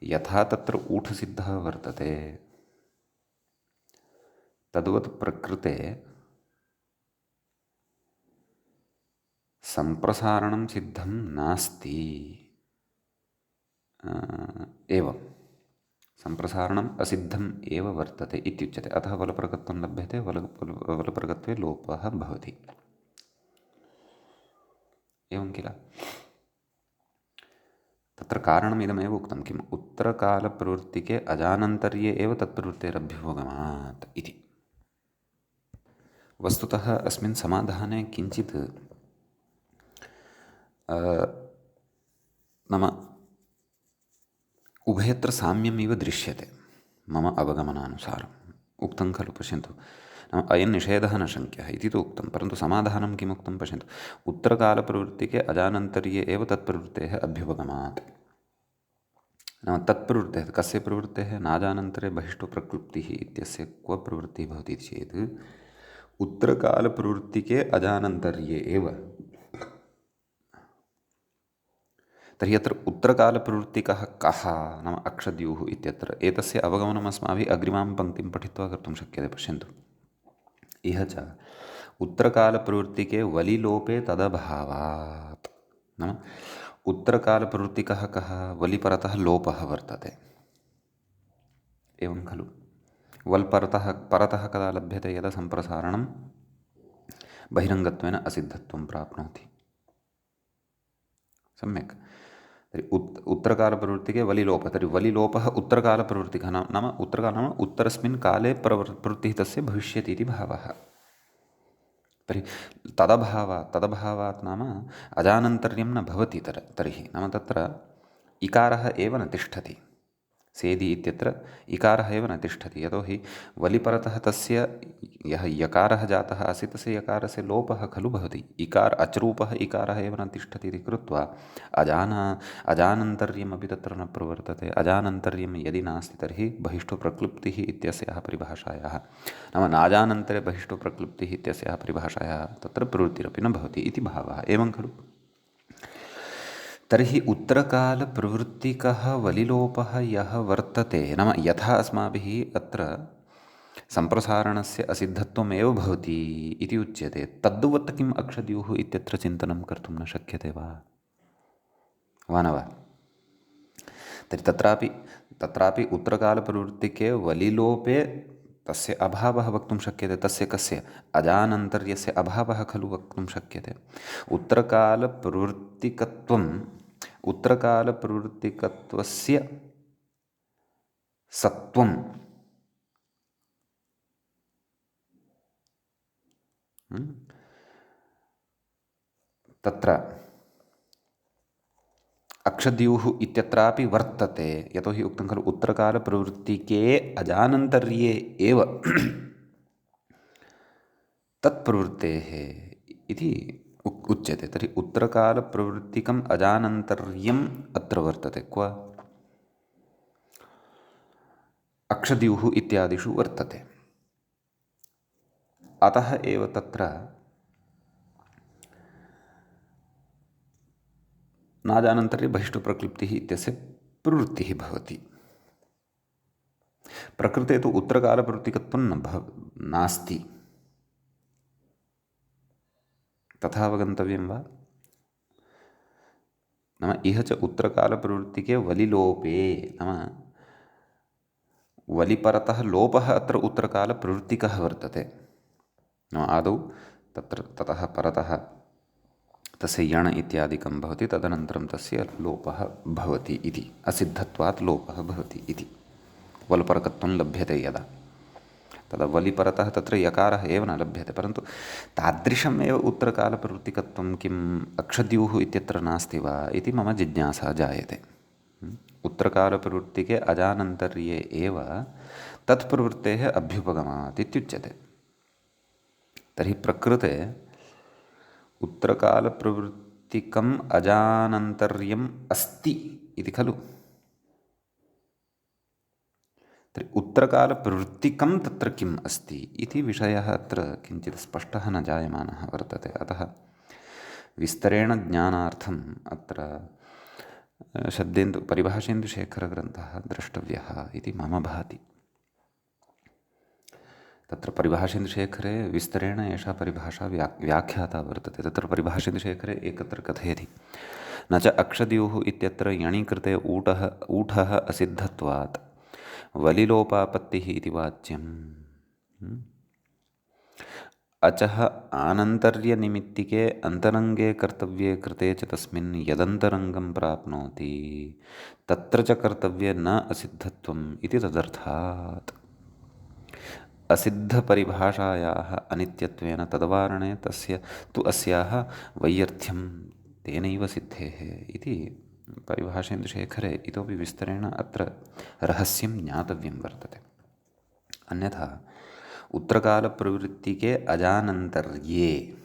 Speaker 1: यथा तत्र ऊठ् सिद्धः वर्तते तद्वत् प्रकृते सम्प्रसारणं सिद्धं नास्ति एवं सम्प्रसारणम् असिद्धम् एव वर्तते इत्युच्यते। अतः वलप्रकत्वं लभ्यते वलप्रकत्वे लोपः भवति एवं किल। तत्र कारणमिदमेव उक्तं किम् उत्तरकालप्रवृत्तिके अजानन्तर्ये एव तत्प्रवृत्तेरभ्युपगमात् इति। वस्तुतः अस्मिन् समाधाने किञ्चित् नाम उभयत्र साम्यमिव दृश्यते मम अवगमनानुसारम् उक्तं खलु पश्यन्तु नाम अयं निषेधः न शङ्क्यः इति तु उक्तं परन्तु समाधानं किमुक्तं पश्यन्तु उत्तरकालप्रवृत्तिके अजानन्तर्ये एव तत्प्रवृत्तेः अभ्युपगमात् नाम तत्प्रवृत्तेः कस्य प्रवृत्तेः नाजानन्तरे बहिष्टो प्रक्लुप्तिः इत्यस्य क्व प्रवृत्तिः भवति चेत् उत्तरकालप्रवृत्तिके अजानन्तर्ये एव तर्हि अत्र उत्तरकालप्रवृत्तिकः कः नाम अक्षद्युः इत्यत्र एतस्य अवगमनम् अस्माभिः अग्रिमां पङ्क्तिं पठित्वा कर्तुं शक्यते पश्यन्तु इह च उत्तरकालप्रवृत्तिके वलिलोपे तदभावात् नाम उत्तरकालप्रवृत्तिकः कः वलिपरतः लोपः वर्तते एवं खलु परतः कदा लभ्यते यदा सम्प्रसारणं बहिरङ्गत्वेन असिद्धत्वं प्राप्नोति सम्यक् तर्हि उत्तरकालप्रवृत्तिके वलिलोपः तर्हि वलिलोपः उत्तरकालप्रवृत्तिकः नाम उत्तरस्मिन् काले प्रवृत्तिः तस्य भविष्यति इति भावः तर्हि तदभावात् नाम अजानन्तर्यं न भवति तर्हि नाम तत्र इकारः एव न तिष्ठति सेदि इत्यत्र इकारः एव न तिष्ठति यतोहि वलिपरतः तस्य यः यकारः जातः आसीत् तस्य यकारस्य लोपः खलु भवति अचरूपः इकारः एव न तिष्ठति इति कृत्वा अजानन्तर्यमपि तत्र न प्रवर्तते अजानन्तर्यं यदि नास्ति तर्हि बहिष्टो प्रक्लुप्तिः इत्यस्याः परिभाषायाः नाम नाजानन्तरे बहिष्टो प्रक्लुप्तिः इत्यस्याः परिभाषायाः तत्र प्रवृत्तिरपि न भवति इति भावः एवं खलु तर्हि उत्तरकालप्रवृत्तिकः वलिलोपः यः वर्तते नाम यथा अस्माभिः अत्र सम्प्रसारणस्य असिद्धत्वमेव भवति इति उच्यते तद्वत् किम् अक्षद्युः इत्यत्र चिन्तनं कर्तुं न शक्यते वा न वा तर्हि तत्रापि उत्तरकालप्रवृत्तिके वलिलोपे तस्य अभावः वक्तुं शक्यते तस्य कस्य अजानन्तर्यस्य अभावः खलु वक्तुं शक्यते उत्तरकालप्रवृत्तिकत्वस्य सत्वं तत्र अक्षद्युः इत्यत्रापि वर्तते यतोहि उक्तं खलु उत्तरकालप्रवृत्तिके अजानन्तर्ये एव तत्प्रवृत्तेः इति उच्यते तर्हि उत्तरकालप्रवृत्तिकम् अजानन्तर्यम् अत्र वर्तते क्व अक्षद्युः इत्यादिषु वर्तते अतः एव तत्र नाजानन्तर्ये बहिष्टो प्रक्लुप्तिः इत्यस्य प्रवृत्तिः भवति प्रकृते तु उत्तरकालप्रवृत्तिकत्वं नास्ति तथा अवगन्तव्यं वा नाम इह च उत्तरकालप्रवृत्तिके वलिलोपे नाम वलिपरतः लोपः अत्र उत्तरकालप्रवृत्तिकः वर्तते नाम आदौ ततः परतः तस्य यण इत्यादिकं भवति तदनन्तरं तस्य लोपः भवति इति असिद्धत्वात् लोपः भवति इति वल्परकत्वं लभ्यते यदा तदा वलिपरतः तत्र यकारः एव न लभ्यते परन्तु तादृशमेव उत्तरकालप्रवृत्तिकत्वं किम् अक्षद्युः इत्यत्र नास्ति वा इति मम जिज्ञासा जायते उत्तरकालप्रवृत्तिके अजानन्तर्ये एव तत्प्रवृत्तेः अभ्युपगमात् इत्युच्यते तर्हि प्रकृते उत्तरकालप्रवृत्तिकम् अजानन्तर्यम् अस्ति इति खलु तर्हि उत्तरकालप्रवृत्तिकं तत्र किम् अस्ति इति विषयः अत्र किञ्चित् स्पष्टः न जायमानः वर्तते अतः विस्तरेण ज्ञानार्थम् अत्र परिभाषेन्दुशेखरग्रन्थः द्रष्टव्यः इति मम भाति तत्र परिभाषेन्दुशेखरे विस्तरेण एषा परिभाषा व्याख्याता वर्तते तत्र परिभाषेन्दुशेखरे एकत्र कथयति न च अक्षद्युः इत्यत्र यणीकृते ऊठः असिद्धत्वात् वलिलोपापत्तिः इति वाच्यम् अचः आनन्तर्यनिमित्तिके अन्तरङ्गे कर्तव्ये कृते च तस्मिन् यदन्तरङ्गं प्राप्नोति तत्र च कर्तव्ये न असिद्धत्वम् इति तदर्थात् असिद्धपरिभाषायाः अनित्यत्वेन तद्वारणे तस्य तु अस्याः वैयर्थ्यं तेनैव सिद्धेः इति परिभाषेन्दुशेखरे इतोपि विस्तरेण अत्र रहस्यं ज्ञातव्यं वर्तते। अन्यथा उत्तरकालप्रवृत्तिके अजानन्तर्ये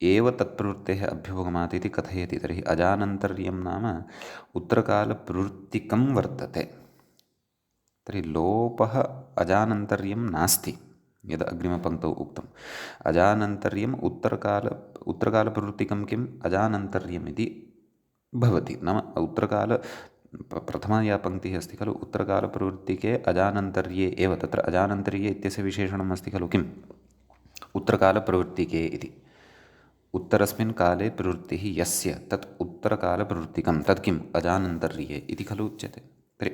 Speaker 1: एव तत्प्रवृत्तेः अभ्युपगमात् इति कथयति। तर्हि अजानन्तर्यं नाम उत्तरकालप्रवृत्तिकं वर्तते। तर्हि लोपः अजानन्तर्यं नास्ति। यद् अग्रिमपङ्क्तौ उक्तम्, अजानन्तर्यम् उत्तरकालप्रवृत्तिकं किम् अजानन्तर्यम् इति भवति। नाम प्रथमा या पङ्क्तिः अस्ति खलु, उत्तरकालप्रवृत्तिके अजानन्तर्ये एव, तत्र अजानन्तर्ये इत्यस्य विशेषणम् अस्ति खलु किम्, उत्तरकालप्रवृत्तिके इति। उत्तरस्मिन् काले प्रवृत्तिः यस्य तत् उत्तरकालप्रवृत्तिकं तत् किम् अजानन्तर्ये इति खलु उच्यते। तर्हि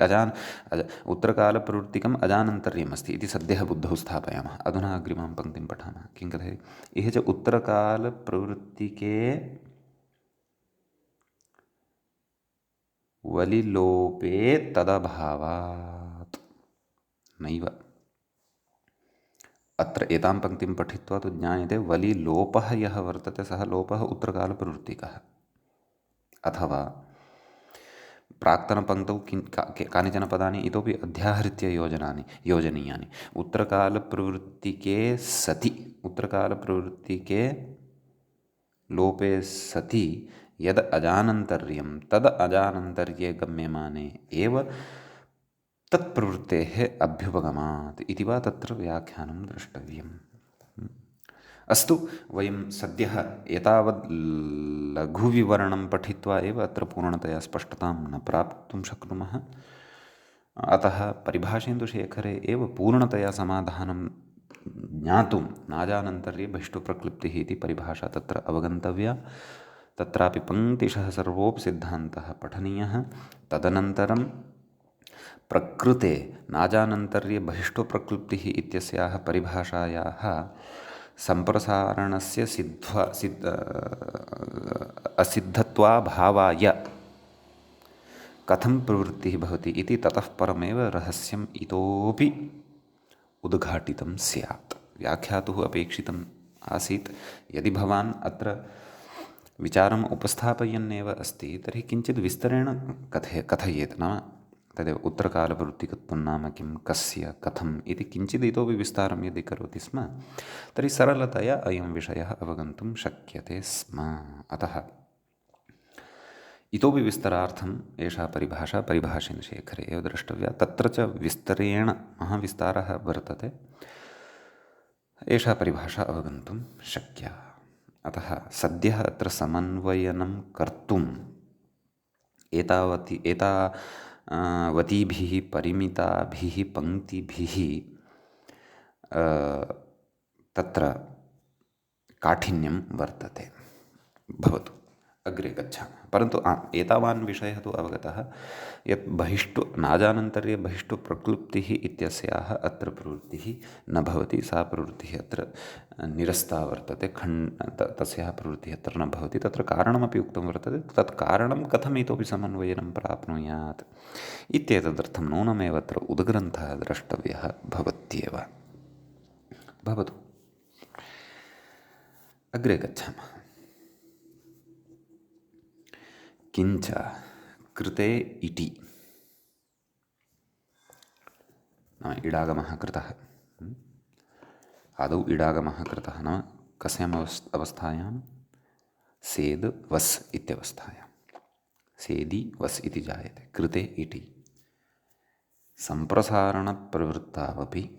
Speaker 1: उत्तरकालप्रवृत्तिकम् अजानन्तर्यम् अस्ति इति सद्यः बुद्धौ स्थापयामः। अधुना अग्रिमां पङ्क्तिं पठामः। किं कथयति, इह च उत्तरकालप्रवृत्तिके वलिलोपे तदभावात् नैव। अत्र एतां पङ्क्तिं पठित्वा तु ज्ञायते वलिलोपः यः वर्तते सः लोपः उत्तरकालप्रवृत्तिकः। अथवा प्राक्तनपङ्क्तौ कानिचन पदानि इतोपि अध्याहृत्य योजनीयानि। उत्तरकालप्रवृत्तिके सति, उत्तरकालप्रवृत्तिके लोपे सति यद् अजानन्तर्यं तद् अजानन्तर्ये गम्यमाने एव तत्प्रवृत्तेः अभ्युपगमात् इति वा तत्र व्याख्यानं द्रष्टव्यम्। अस्तु, वयं सद्यः एतावद् लघुविवरणं पठित्वा एव अत्र पूर्णतया स्पष्टतां न प्राप्तुं शक्नुमः। अतः परिभाषेन्दुशेखरे एव पूर्णतया समाधानं ज्ञातुं नाजानन्तर्ये बहिष्टुप्रक्लृप्तिः इति परिभाषा तत्र अवगन्तव्या। तत्रापि पङ्क्तिशः सर्वोऽपि सिद्धान्तः पठनीयः। तदनन्तरं प्रकृते नाजानन्तर्ये बहिष्टुप्रक्लृप्तिः इत्यस्याः परिभाषायाः सम्प्रसारणस्य असिद्धत्वाभावाय कथं प्रवृत्तिः भवति इति ततः परमेव रहस्यम् इतोपि उद्घाटितं स्यात्। व्याख्यातुः अपेक्षितम् आसीत्। यदि भवान् अत्र विचारम् उपस्थापयन्नेव अस्ति तर्हि किञ्चित् विस्तरेण कथयेत्। नाम तदेव उत्तरकालप्रवृत्तिकत्वं नाम किं, कस्य, कथम् इति किञ्चित् इतोपि विस्तारं यदि करोति स्म तर्हि सरलतया अयं विषयः अवगन्तुं शक्यते स्म। अतः इतोपि विस्तरार्थम् एषा परिभाषा परिभाषेन्दुशेखरे एव द्रष्टव्या। तत्र च विस्तरेण महाविस्तारः वर्तते। एषा परिभाषा अवगन्तुं शक्या। अतः सद्यः अत्र समन्वयनं कर्तुम् एतावतीभिः परिमिताभिः पङ्क्तिभिः तत्र काठिन्यं वर्तते। भवतु, अग्रे गच्छामः। परन्तु एतावान् विषयः तु अवगतः यत् नाजानन्तर्ये बहिष्टुप्रक्लृप्तिः इत्यस्याः अत्र प्रवृत्तिः न भवति। सा प्रवृत्तिः अत्र निरस्ता वर्तते। तस्याः प्रवृत्तिः अत्र न भवति। तत्र कारणमपि उक्तं वर्तते। तत् कारणं कथम् इतोपि समन्वयनं प्राप्नुयात् इत्येतदर्थं नूनमेव अत्र उद्ग्रन्थः द्रष्टव्यः भवत्येव। भवतु, अग्रे गच्छामः। किञ्च कृते इति नाम इडागमः कृतः। आदौ इडागमः कृतः नाम कस्याम् अवस्थायां, सेद् वस् इत्यवस्थायां। सेदि वस् इति जायते। कृते इति सम्प्रसारणप्रवृत्तावपि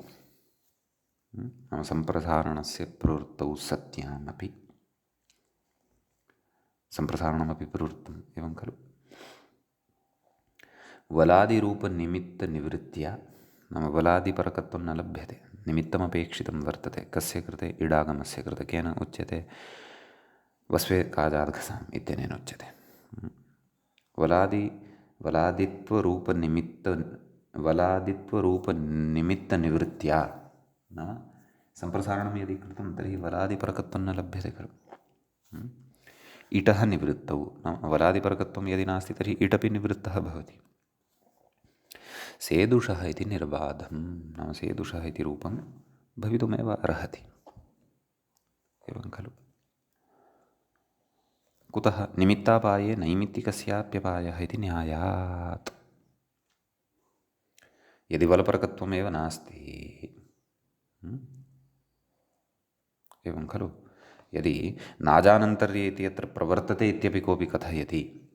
Speaker 1: नाम सम्प्रसारणस्य प्रवृत्तौ सत्यामपि, सम्प्रसारणमपि प्रवृत्तम् एवं खलु, वलादिरूपनिमित्तनिवृत्त्या नाम वलादिपरकत्वं न लभ्यते। निमित्तमपेक्षितं वर्तते। कस्य कृते? इडागमस्य कृते। केन उच्यते? वस्वे काजाद्घसाम् इत्यनेन उच्यते। वलादित्वरूपनिमित्तनिवृत्त्या नाम सम्प्रसारणं यदि कृतं तर्हि वलादिपरकत्वं न लभ्यते खलु। इटः निवृत्तौ नाम वलादिपरकत्वं यदि नास्ति तर्हि इटपि निवृत्तः भवति। सेदुषः इति निर्बाधं नाम सेदुषः इति रूपं भवितुमेव अर्हति। एवं खलु। कुतः निमित्तापाये नैमित्तिकस्याप्यपायः इति न्यायात्। यदि बलपरकत्वमेव नास्ति, एवं खलु, यदि नाजानन्तर्ये इति यत्र प्रवर्तते इत्यपि कोऽपि कथयति,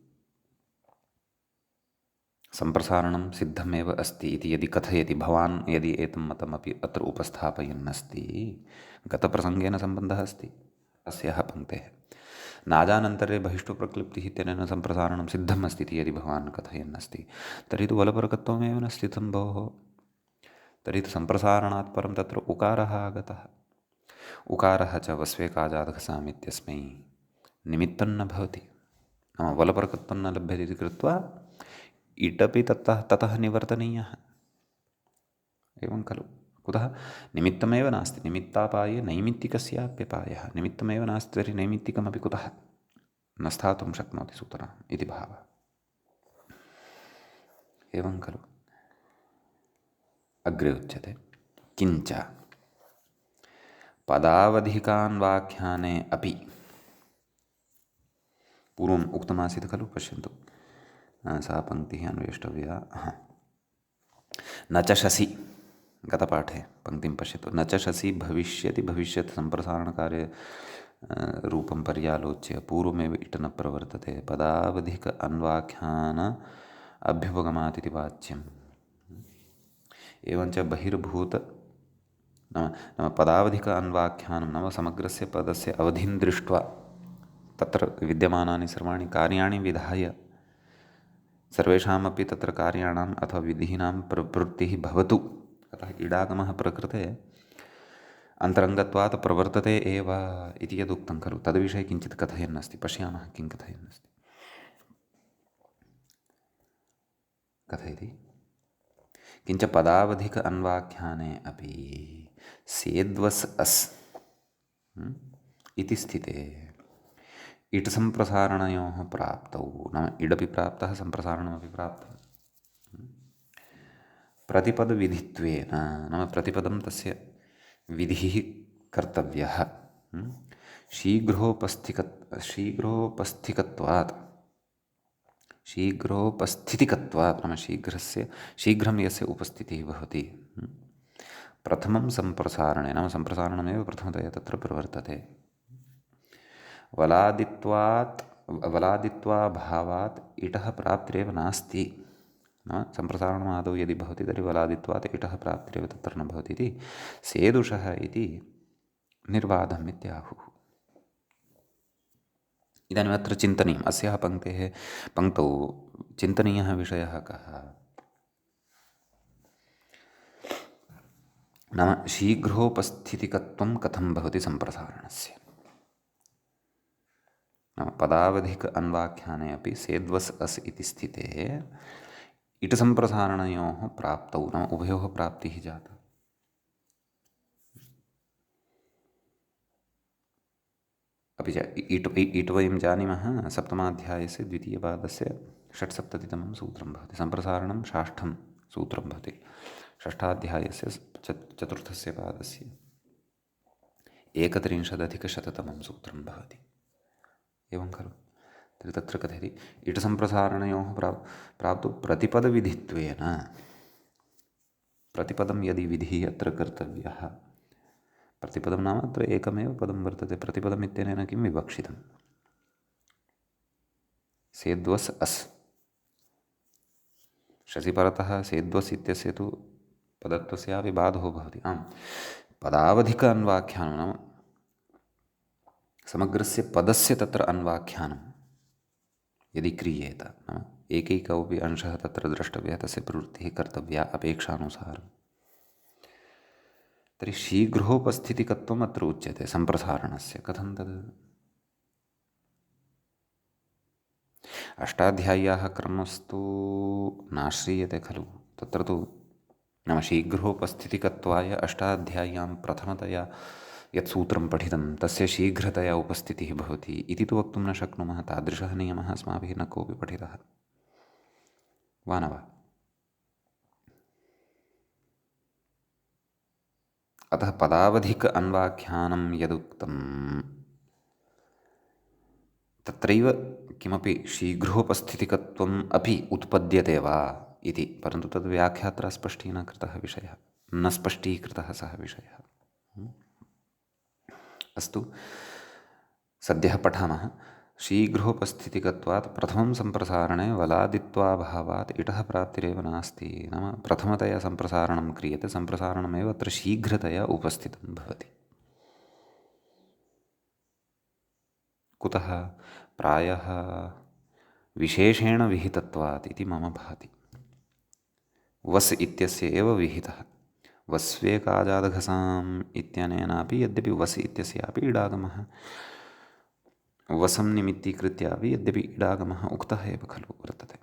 Speaker 1: सम्प्रसारणं सिद्धमेव अस्ति इति यदि कथयति, भवान् यदि एतं मतमपि अत्र उपस्थापयन्नस्ति, गतप्रसङ्गेन सम्बन्धः अस्ति अस्याः पङ्क्तेः। नाजानन्तरे बहिष्टुप्रक्लिप्तिः इत्यनेन सम्प्रसारणं सिद्धम् अस्ति इति यदि भवान् कथयन्नस्ति, तर्हि तु बलपरकत्वमेव न स्थितं भोः। तर्हि तु सम्प्रसारणात् परं तत्र उकारः आगतः। उकारः च वस्वेकाजादघसाम् इत्यस्मै निमित्तं न भवति, नाम बलपरकत्वं न लभ्यते इति कृत्वा इटपि ततः निवर्तनीयः। एवं खलु, कुतः निमित्तमेव नास्ति, निमित्तापाये नैमित्तिकस्याप्यपायः, निमित्तमेव नास्ति तर्हि नैमित्तिकमपि कुतः न स्थातुं शक्नोति सूत्रः इति भावः। एवं खलु। अग्रे उच्यते किञ्च पदावधिकान्वाख्याने अपि, पूर्वम् उक्तमासीत् खलु, पश्यन्तु, सा पङ्क्तिः अन्वेष्टव्या। न च शसि, गतपाठे पङ्क्तिं पश्यतु, न च शसि भविष्यति भविष्यत् सम्प्रसारणकार्ये रूपं पर्यालोच्य पूर्वमेव इट न प्रवर्तते पदावधिक अन्वाख्यान अभ्युपगमात् इति वाच्यम्। एवञ्च बहिर्भूत नाम पदावधिक अन्वाख्यानं नाम समग्रस्य पदस्य अवधिं दृष्ट्वा तत्र विद्यमानानि सर्वाणि कार्याणि विधाय सर्वेषामपि तत्र कार्याणाम् अथवा विधीनां प्रवृत्तिः भवतु, अतः इडागमः प्रकृते अन्तरङ्गत्वात् प्रवर्तते एव इति यदुक्तं खलु, तद्विषये किञ्चित् कथयन्नस्ति। पश्यामः किं कथयन्नस्ति। कथयति किञ्च पदावधिक अन्वाख्याने अपि सेद्वस् अस् इति स्थिते इट् सम्प्रसारणयोः प्राप्तौ, नाम इडपि प्राप्तः सम्प्रसारणमपि प्राप्तं, प्रतिपदविधित्वेन, नाम प्रतिपदं तस्य विधिः कर्तव्यः, शीघ्रोपस्थितिकत्वात्, नाम शीघ्रं यस्य उपस्थितिः भवति, प्रथमं सम्प्रसारणे, नाम सम्प्रसारणमेव प्रथमतया तत्र प्रवर्तते, वलादित्वाभावात् इटः प्राप्तिरेव नास्ति, नाम सम्प्रसारणमादौ यदि भवति तर्हि वलादित्वात् इटः प्राप्तिरेव तत्र न भवति इति सेदुषः इति निर्वादम् इत्याहुः। इदानीम् अत्र चिन्तनीयम्, अस्याः पङ्क्तौ चिन्तनीयः विषयः कः, नाम शीघ्रोपस्थितिकत्वं कथं भवति सम्प्रसारणस्य। नाम पदावधिक अन्वाख्याने अपि सेद्वस् अस् इति स्थिते इट् सम्प्रसारणयोः प्राप्तौ, नाम उभयोः प्राप्तिः जाता। अपि च इट् वयं जानीमः सप्तमाध्यायस्य द्वितीयपादस्य षट्सप्ततितमं सूत्रं भवति, सम्प्रसारणं षष्ठं सूत्रं भवति, षष्ठाध्यायस्य चतुर्थस्य पादस्य 31अधिकशततमं सूत्रं भवति। एवं खलु, तर्हि तत्र कथयति इट् सम्प्रसारणयोः प्राप्तु प्रतिपदविधित्वेन, प्रतिपदं यदि विधिः अत्र कर्तव्यः, प्रतिपदं नाम अत्र एकमेव पदं वर्तते, प्रतिपदम् इत्यनेन किं विवक्षितं, सेद्वस् अस्, शसि परतः सेद्वस् इत्यस्य तु पदत्वस्यापि बाधो भवति। आम्, पदावधिक अन्वाख्यानं नाम समग्रस्य पदस्य तत्र अन्वाख्यानं यदि क्रियेत, नाम एकैकोऽपि अंशः तत्र द्रष्टव्यः, तस्य प्रवृत्तिः कर्तव्या अपेक्षानुसारं, तर्हि शीघ्रोपस्थितिकत्वम् अत्र उच्यते सम्प्रसारणस्य। कथं तद्? अष्टाध्याय्याः क्रमस्तु नाश्रीयते खलु, तत्र तु नाम शीघ्रोपस्थितिकत्वाय अष्टाध्याय्यां प्रथमतया यत् सूत्रं पठितं तस्य शीघ्रतया उपस्थितिः भवति इति तु वक्तुं न शक्नुमः। तादृशः नियमः अस्माभिः न कोऽपि पठितः वा न वा। अतः पदावधिक अन्वाख्यानं यदुक्तं तत्रैव किमपि शीघ्रोपस्थितिकत्वम् अपि उत्पद्यते वा इति, परन्तु तद् व्याख्यात्रा स्पष्टीन कृतः विषयः, न स्पष्टीकृतः सः विषयः। अस्तु, सद्यः पठामः। शीघ्रोपस्थितिकत्वात् प्रथमं सम्प्रसारणे वलादित्वाभावात् इटः प्राप्तिरेव नास्ति। नाम प्रथमतया सम्प्रसारणं क्रियते, सम्प्रसारणमेव अत्र शीघ्रतया उपस्थितं भवति। कुतः? प्रायः विशेषेण विहितत्वात् इति मम भाति। वस् इत्यस्य एव विहितः। वस्वेकाजादघसाम् इत्यनेनापि यद्यपि वस् इत्यस्यापि इडागमः, वसं निमित्तीकृत्यापि यद्यपि इडागमः उक्तः एव खलु वर्तते।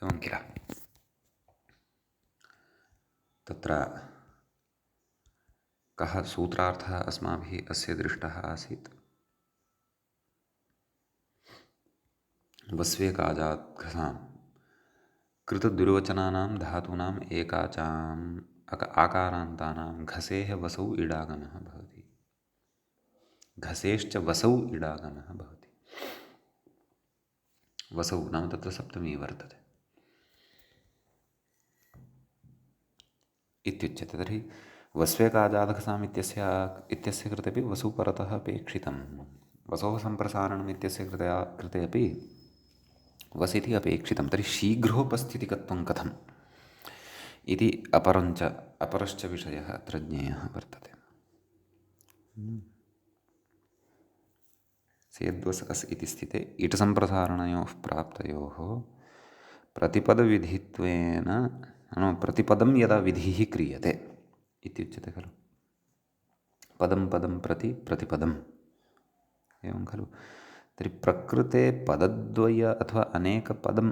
Speaker 1: एवं किल? तत्र कः सूत्रार्थः अस्माभिः अस्य दृष्टः आसीत्? वस्वेकाजाद्घसाम् कृतदुर्वचनानां धातूनाम् एकाचाम् आकारान्तानां घसेः वसौ इडागमः भवति। घसेश्च वसौ इडागमः भवति। वसौ नाम तत्र सप्तमी वर्तते इत्युच्यते। तर्हि वस्वेकाजादघसाम् इत्यस्य कृते अपि वसु परतः अपेक्षितं। वसोः सम्प्रसारणम् इत्यस्य कृते अपि वस् इति अपेक्षितं। तर्हि शीघ्रोपस्थितिकत्वं कथम् इति अपरश्च विषयः अत्र ज्ञेयः वर्तते। सेद्वस् अस् इति स्थिते इट् सम्प्रसारणयोः प्राप्तयोः प्रतिपदविधित्वेन प्रतिपदं यदा विधिः क्रियते इत्युच्यते खलु। पदं पदं प्रति प्रतिपदम्, एवं खलु। तर्हि प्रकृते पदद्वय अथवा अनेकपदं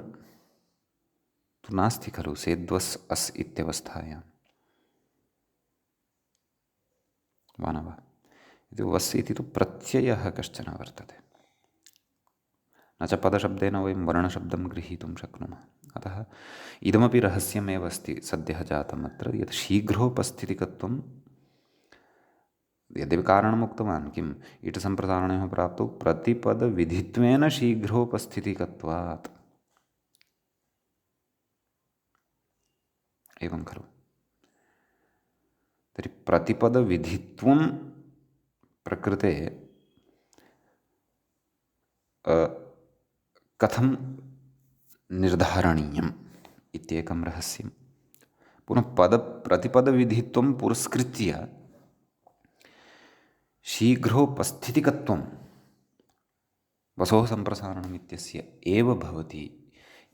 Speaker 1: तु नास्ति खलु सेद्वस् अस् इत्यवस्थायां, वा न वा? इति वस् इति तु प्रत्ययः कश्चन वर्तते, न च पदशब्देन वयं वर्णशब्दं गृहीतुं शक्नुमः। अतः इदमपि रहस्यमेव अस्ति सद्यः जातम् अत्र, यत् शीघ्रोपस्थितिकत्वं यद्यपि कारणम् उक्तवान्, किम् इट् सम्प्रसारणयोः प्राप्तौ प्रतिपदविधित्वेन शीघ्रोपस्थितिकत्वात्, एवं खलु। तर्हि प्रतिपदविधित्वं प्रकृते कथं निर्धारणीयम् इत्येकं रहस्यं। पुनः प्रतिपदविधित्वं पुरस्कृत्य शीघ्रोपस्थितिकत्वं वसोः सम्प्रसारणम् इत्यस्य एव भवति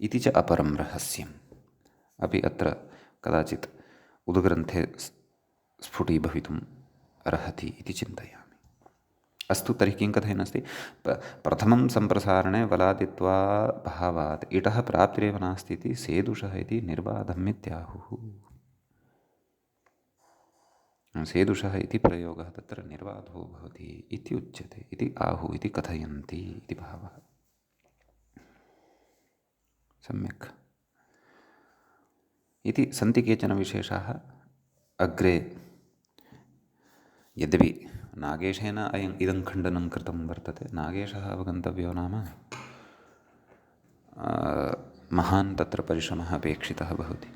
Speaker 1: इति च अपरं रहस्यम् अपि अत्र कदाचित् उद्ग्रन्थे स्फुटीभवितुम् अर्हति इति चिन्तयामि। अस्तु, तर्हि किं कथयन्नस्ति? प्रथमं सम्प्रसारणे वलादित्वाभावात् इटः प्राप्तिरेव नास्ति इति सेदुषः इति निर्बाधमित्याहुः। सेदुषः इति प्रयोगः तत्र निर्बाधो भवति इति उच्यते, इति आहुः इति कथयन्ति इति भावः। सम्यक्। इति सन्ति केचन विशेषाः। अग्रे यद्यपि नागेशेन इदं खण्डनं कृतं वर्तते, नागेशः अवगन्तव्यो नाम महान् तत्र परिश्रमः अपेक्षितः भवति।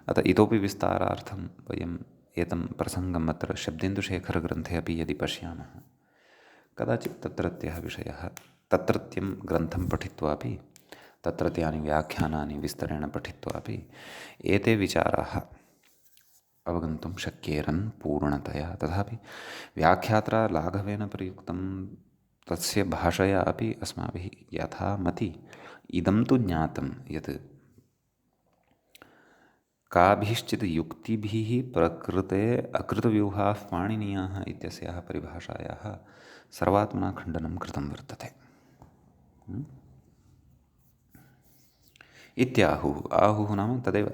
Speaker 1: अतः इतोपि विस्तारार्थं वयम् एतं प्रसङ्गम् अत्र शब्देन्दुशेखरग्रन्थे अपि यदि पश्यामः, कदाचित् तत्रत्यः विषयः तत्रत्यं ग्रन्थं पठित्वापि तत्रत्यानि व्याख्यानानि विस्तरेण पठित्वापि एते विचाराः अवगन्तुं शक्येरन् पूर्णतया। तथापि व्याख्यात्रा लाघवेन प्रयुक्तं तस्य भाषया अपि अस्माभिः यथामति इदं तु ज्ञातं यत् काभिश्चित् युक्तिभिः प्रकृते अकृतव्यूहाः पाणिनीयाः इत्यस्याः परिभाषायाः सर्वात्मना खण्डनं कृतं वर्तते इत्याहुः। आहुः नाम तदेव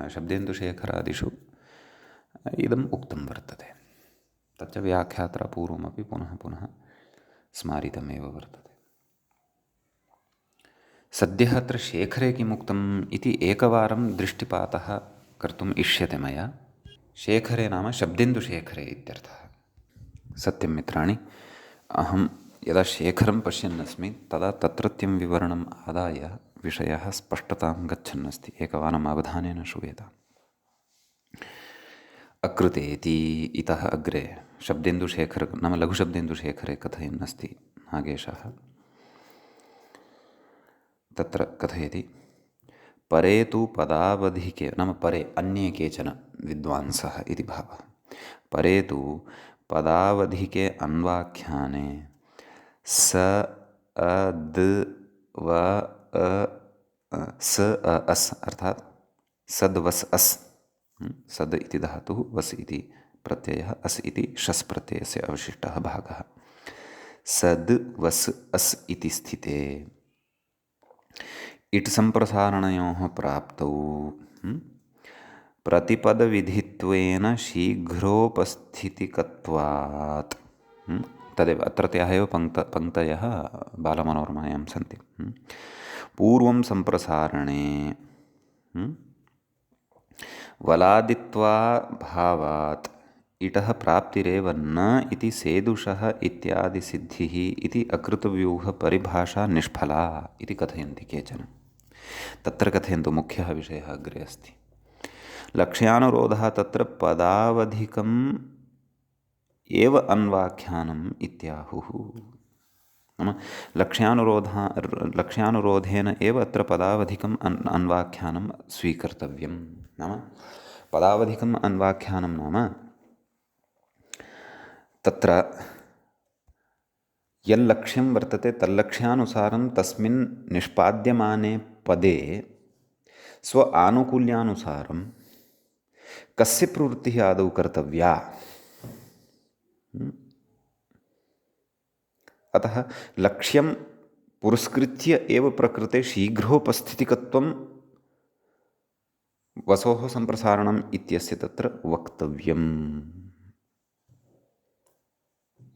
Speaker 1: शब्देन्दुशेखरादिषु इदम् उक्तं वर्तते। तच्च व्याख्यात्रा पूर्वमपि पुनः पुनः स्मारितमेव वर्तते। सद्यः अत्र शेखरे किमुक्तम् इति एकवारं दृष्टिपातः कर्तुम् इष्यते मया। शेखरे नाम शब्देन्दुशेखरे इत्यर्थः। सत्यं मित्राणि, अहं यदा शेखरं पश्यन्नस्मि तदा तत्रत्यं विवरणम् आदाय विषयः स्पष्टतां गच्छन्नस्ति। एकवारम् अवधानेन श्रूयताम्। अकृतेति इतः अग्रे शब्देन्दुशेखर नाम लघुशब्देन्दुशेखरे कथयन् अस्ति नागेशः। तत्र कथयति परे तु पदावधिके नाम परे अन्ये केचन विद्वांसः इति भावः। परे तु पदावधिके अन्वाख्याने स अद् व स अस् अर्थात् सद् वस् अस् सद् इति धातुः वस् इति प्रत्ययः अस् इति शस् प्रत्ययस्य अवशिष्टः भागः सद् वस् अस् इति स्थिते इट् सम्प्रसारणयोः प्राप्तौ प्रतिपदविधित्वेन शीघ्रोपस्थितिकत्वात् तदेव अत्रत्याः एव पङ्क्तयः बालमनोरमायां सन्ति। पूर्वं सम्प्रसारणे वलादित्वा भावात् इटः प्राप्तिरेव न इति सेदुषः इत्यादि सिद्धिः इति अकृतव्यूहपरिभाषा निष्फला इति कथयन्ति केचन। तत्र कथयन्तु मुख्यः विषयः अग्रे अस्ति। लक्ष्यानुरोधः तत्र पदावधिकम् एव अन्वाख्यानम् इत्याहुः। नाम लक्ष्यानुरोधेन एव अत्र पदावधिकम् अन्वाख्यानं स्वीकर्तव्यं। नाम पदावधिकम् अन्वाख्यानं नाम तत्र यल्लक्ष्यं वर्तते तल्लक्ष्यानुसारं तस्मिन् निष्पाद्यमाने पदे स्व आनुकूल्यानुसारं कस्य प्रवृत्तिः आदौ कर्तव्या। अतः लक्ष्यं पुरस्कृत्य एव प्रकृते शीघ्रोपस्थितिकत्वं वसोः सम्प्रसारणम् इत्यस्य तत्र वक्तव्यम्।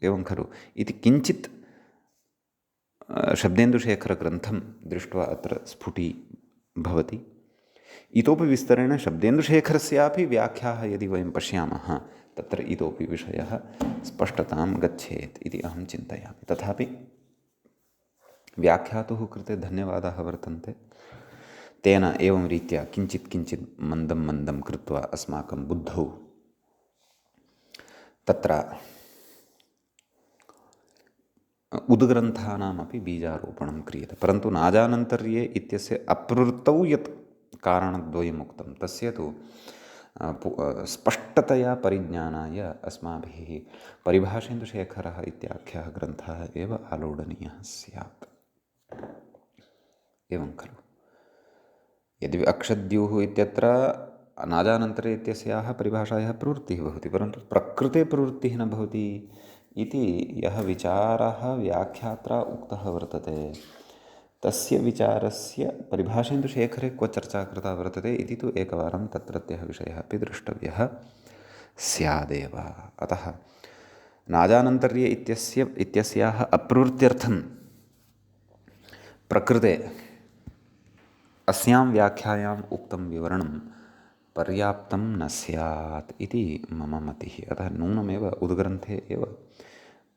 Speaker 1: एवं खलु इति किञ्चित् शब्देन्दुशेखरग्रन्थं दृष्ट्वा अत्र स्फुटी भवति। इतोपि विस्तरेण शब्देन्दुशेखरस्यापि व्याख्याः यदि वयं पश्यामः तत्र इतोपि विषयः स्पष्टतां गच्छेत् इति अहं चिन्तयामि। तथापि व्याख्यातुः कृते धन्यवादाः वर्तन्ते। तेन एवं रीत्या किञ्चित् मन्दं कृत्वा अस्माकं बुद्धौ तत्र उद्ग्रन्थानामपि बीजारोपणं क्रियते। परन्तु नाजानन्तर्ये इत्यस्य अप्रवृत्तौ यत् कारणद्वयम् उक्तं तस्य तु स्पष्टतया परिज्ञानाय अस्माभिः परिभाषेन्दुशेखरः इत्याख्यः ग्रन्थः एव आलोडनीयः स्यात्। एवं खलु। यद्यपि अक्षद्युः इत्यत्र नाजानन्तरे इत्यस्याः परिभाषायाः प्रवृत्तिः भवति, परन्तु प्रकृते प्रवृत्तिः न भवति इति यः विचारः व्याख्यात्रा उक्तः वर्तते तस्य विचारस्य परिभाषेन्दुशेखरे क्व चर्चा कृता वर्तते इति तु एकवारं तत्रत्यः विषयः अपि द्रष्टव्यः स्यादेव। अतः नाजानन्तर्ये इत्यस्याः अप्रवृत्त्यर्थं प्रकृते अस्यां व्याख्यायाम् उक्तं विवरणं पर्याप्तं न स्यात् इति मम मतिः। अतः नूनमेव उद्ग्रन्थे एव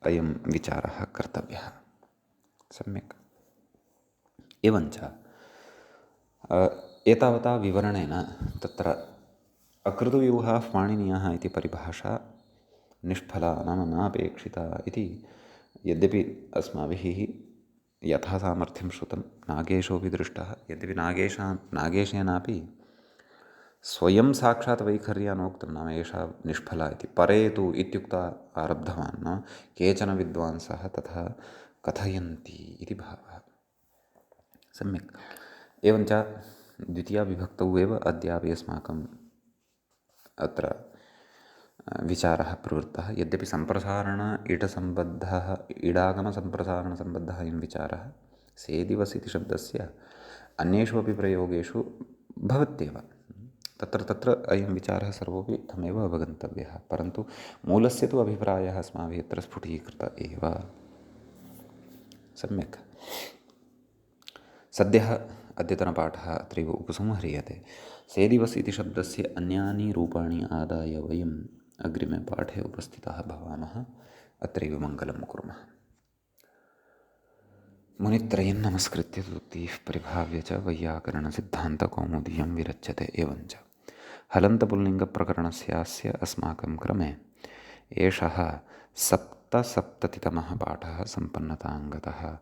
Speaker 1: अयं विचारः कर्तव्यः। सम्यक्। एवञ्च एतावता विवरणेन तत्र अकृतव्यूहाः पाणिनीयः इति परिभाषा निष्फला नाम नापेक्षिता इति यद्यपि अस्माभिः यथा सामर्थ्यं श्रुतं नागेशोऽपि दृष्टः। यद्यपि नागेशेनापि स्वयं साक्षात् वैखर्यानोक्तं नाम एषा निष्फला इति। परे तु इत्युक्ता आरब्धवान् न केचन विद्वांसः तथा कथयन्ति इति भावः। सम्यक्। एवञ्च द्वितीयाविभक्तौ एव अद्यापि अस्माकम् अत्र विचारः प्रवृत्तः। यद्यपि सम्प्रसारण इडसम्बद्धः इडागमसम्प्रसारणसम्बद्धः अयं विचारः सेदिवस् इति शब्दस्य अन्येषु अपि प्रयोगेषु भवत्येव। तत्र अयं विचारः सर्वोपि इत्थमेव अवगन्तव्यः। परन्तु मूलस्य तु अभिप्रायः अस्माभिः अत्र स्फुटीकृतः एव। सम्यक्। सद्यः अद्यतनपाठः अत्रैव उपसंह्रियते। सेदिवस् इति शब्दस्य अन्यानि रूपाणि आदाय वयम् अग्रिमे पाठे उपस्थिताः भवामः। अत्रैव मङ्गलं कुर्मः। मुनित्रयं नमस्कृत्य तदुक्तिः परिभाव्य च वैयाकरणसिद्धान्तकौमुदीयं विरच्यते एवञ्च हलन्तपुल्लिङ्गप्रकरणस्यास्य अस्माकं क्रमे एषः सप्तसप्ततितमः पाठः सम्पन्नताङ्गतः।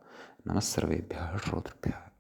Speaker 1: नमः सर्वेभ्यः श्रोतृभ्यः।